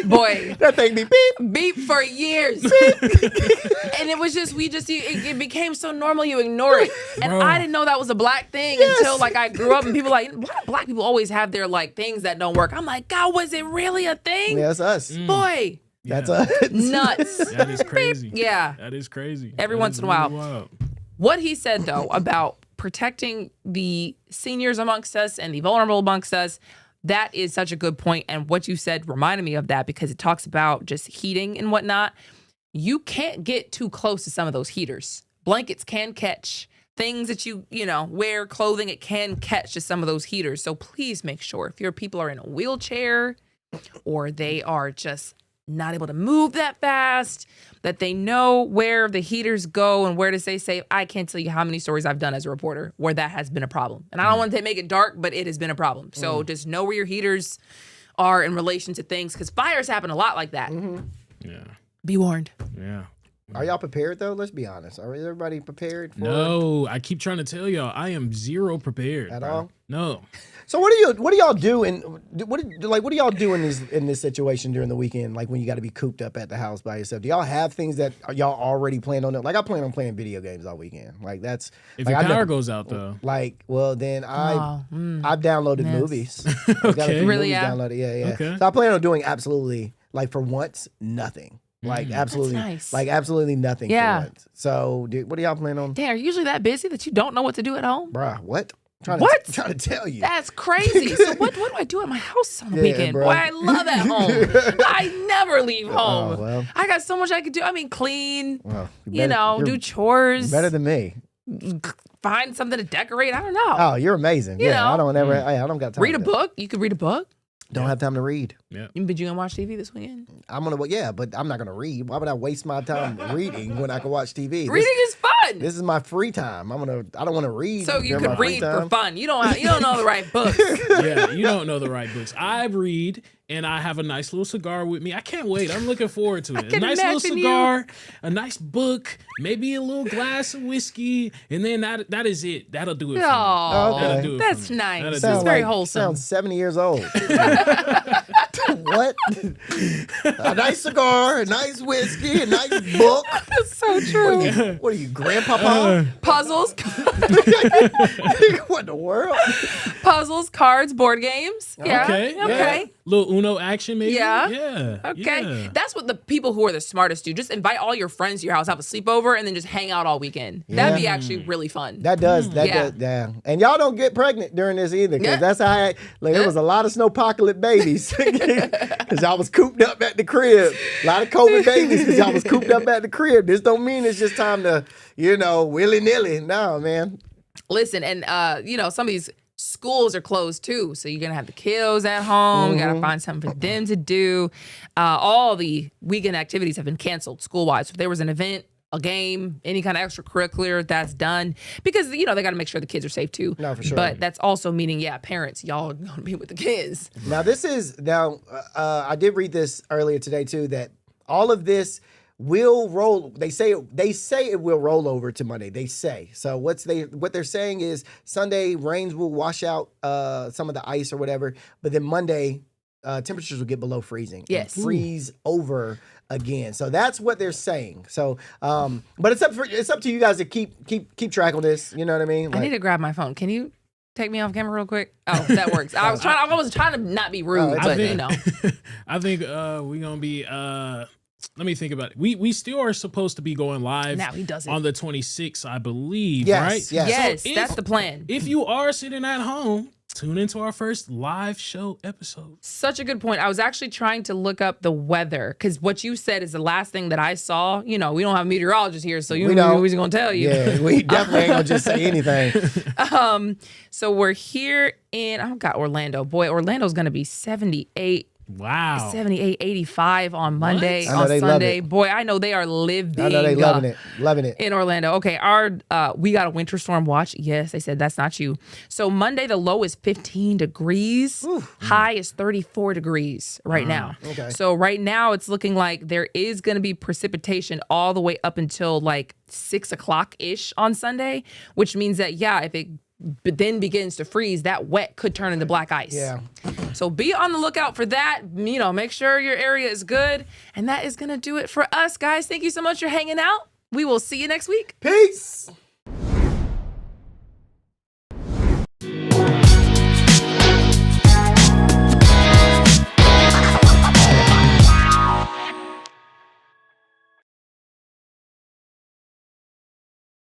Boy, that thing be beep. Beep for years. And it was just, it became so normal you ignore it. And Bro. I didn't know that was a black thing until like I grew up and people like, why do black people always have their like things that don't work? I'm like, God, was it really a thing? Yeah, that's us. Boy. That's us. Nuts. That is crazy. Yeah. That is crazy. Every That once is in a while. really wild. What he said, though, about protecting the seniors amongst us and the vulnerable amongst us, that is such a good point. And what you said reminded me of that because it talks about just heating and whatnot. You can't get too close to some of those heaters. Blankets can catch. Things that you wear, clothing, it can catch to some of those heaters. So please make sure if your people are in a wheelchair or they are just not able to move that fast, that they know where the heaters go and where to stay safe. I can't tell you how many stories I've done as a reporter where that has been a problem. And I don't want to make it dark, but it has been a problem. So just know where your heaters are in relation to things because fires happen a lot like that. Yeah. Be warned. Yeah. Are y'all prepared though? Let's be honest. Are everybody prepared for No, I keep trying to tell y'all, I am zero prepared. At bro. all? No. So what do y'all do what do y'all do in this situation during the weekend? Like when you got to be cooped up at the house by yourself? Do y'all have things that y'all already planned on? Like I plan on playing video games all weekend. Like that's If like, your I power never- goes out though. Like well then I've Oh, downloaded Yes. movies. I've got a Okay. few Really, movies yeah? downloaded. Yeah. Okay. So I plan on doing absolutely like for once nothing. Like absolutely, nice. like absolutely nothing. Yeah. For once. So what do y'all plan on? Damn, are you usually that busy that you don't know what to do at home? Bruh, what? What? I'm trying to tell you. That's crazy. So what do I do at my house on the Yeah, weekend? bro. Boy, I love at home. I never leave home. well. I got so much I could do. I mean, clean, Well, do chores, better than me. find something to decorate. I don't know. Oh, you're amazing. You Yeah, know. I don't ever. I don't got time. Read a to- book. You could read a book. Don't have time to read. Yeah. But you gonna watch TV this weekend? I'm gonna. Yeah, but I'm not gonna read. Why would I waste my time reading when I can watch TV? Reading is fun. This is my free time. I don't want to read. So you during my could free read for time. fun. You don't know the right books. Yeah, you don't know the right books. I read and I have a nice little cigar with me. I can't wait. I'm looking forward to it. A can nice little imagine you. cigar, a nice book, maybe a little glass of whiskey, and then that is it. That'll do it. For me. Oh, Okay. Do it for that's me. nice. That'll It's do it. Sound very like- wholesome. Sounds 70 years old. What? A nice cigar, a nice whiskey, a nice book. That's so true. What are you, grandpapa? Puzzles, What in the world? puzzles, cards, board games. Yeah. Okay, yeah. Okay. Little Uno action, maybe. Yeah. Yeah. Okay. Yeah. That's what the people who are the smartest do. Just invite all your friends to your house, have a sleepover, and then just hang out all weekend. That'd be actually really fun. That does. Yeah. Yeah. And y'all don't get pregnant during this either, because Yeah. that's how there was a lot of snowpocalypse babies because y'all was cooped up at the crib. A lot of COVID babies because y'all was cooped up at the crib. This don't mean it's just time to, willy-nilly. No, man. Listen, and some of these schools are closed too, so you're gonna have the kiddos at home. You gotta find something for them to do. All the weekend activities have been canceled school-wise. So if there was an event, a game, any kind of extracurricular, that's done because they got to make sure the kids are safe too. No, for sure. But that's also meaning, parents, y'all are gonna be with the kids. Now I did read this earlier today too, that all of this will roll. They say it will roll over to Monday. They say so. What they're saying is Sunday rains will wash out some of the ice or whatever, but then Monday temperatures will get below freezing. Yes. And freeze over again. So that's what they're saying. So, but it's up to you guys to keep track of this. You know what I mean? I need to grab my phone. Can you take me off camera real quick? Oh, that works. I was trying to not be rude, but I think we're gonna be. Let me think about it. We still are supposed to be going live Now he does it. on the 26th, I believe, Yes, right? yes. Yes, So that's the plan. If you are sitting at home, tune into our first live show episode. Such a good point. I was actually trying to look up the weather because what you said is the last thing that I saw. We don't have a meteorologist here, so you know who's going to tell you. Yeah, we definitely ain't gonna just say anything. So we're here in, I've got Orlando. Boy, Orlando's going to be 78. Wow. 78, 85 on Monday, I know on they love Sunday. it. Boy, I know they are living. I know they loving it. In Orlando. Okay, we got a winter storm watch. Yes, they said that's not you. So Monday, the low is 15 degrees. High is 34 degrees right now. Okay. So right now, it's looking like there is going to be precipitation all the way up until like 6 o'clock-ish on Sunday, which means that, if it then begins to freeze, that wet could turn into black ice. Yeah. So be on the lookout for that. Make sure your area is good. And that is going to do it for us, guys. Thank you so much for hanging out. We will see you next week. Peace.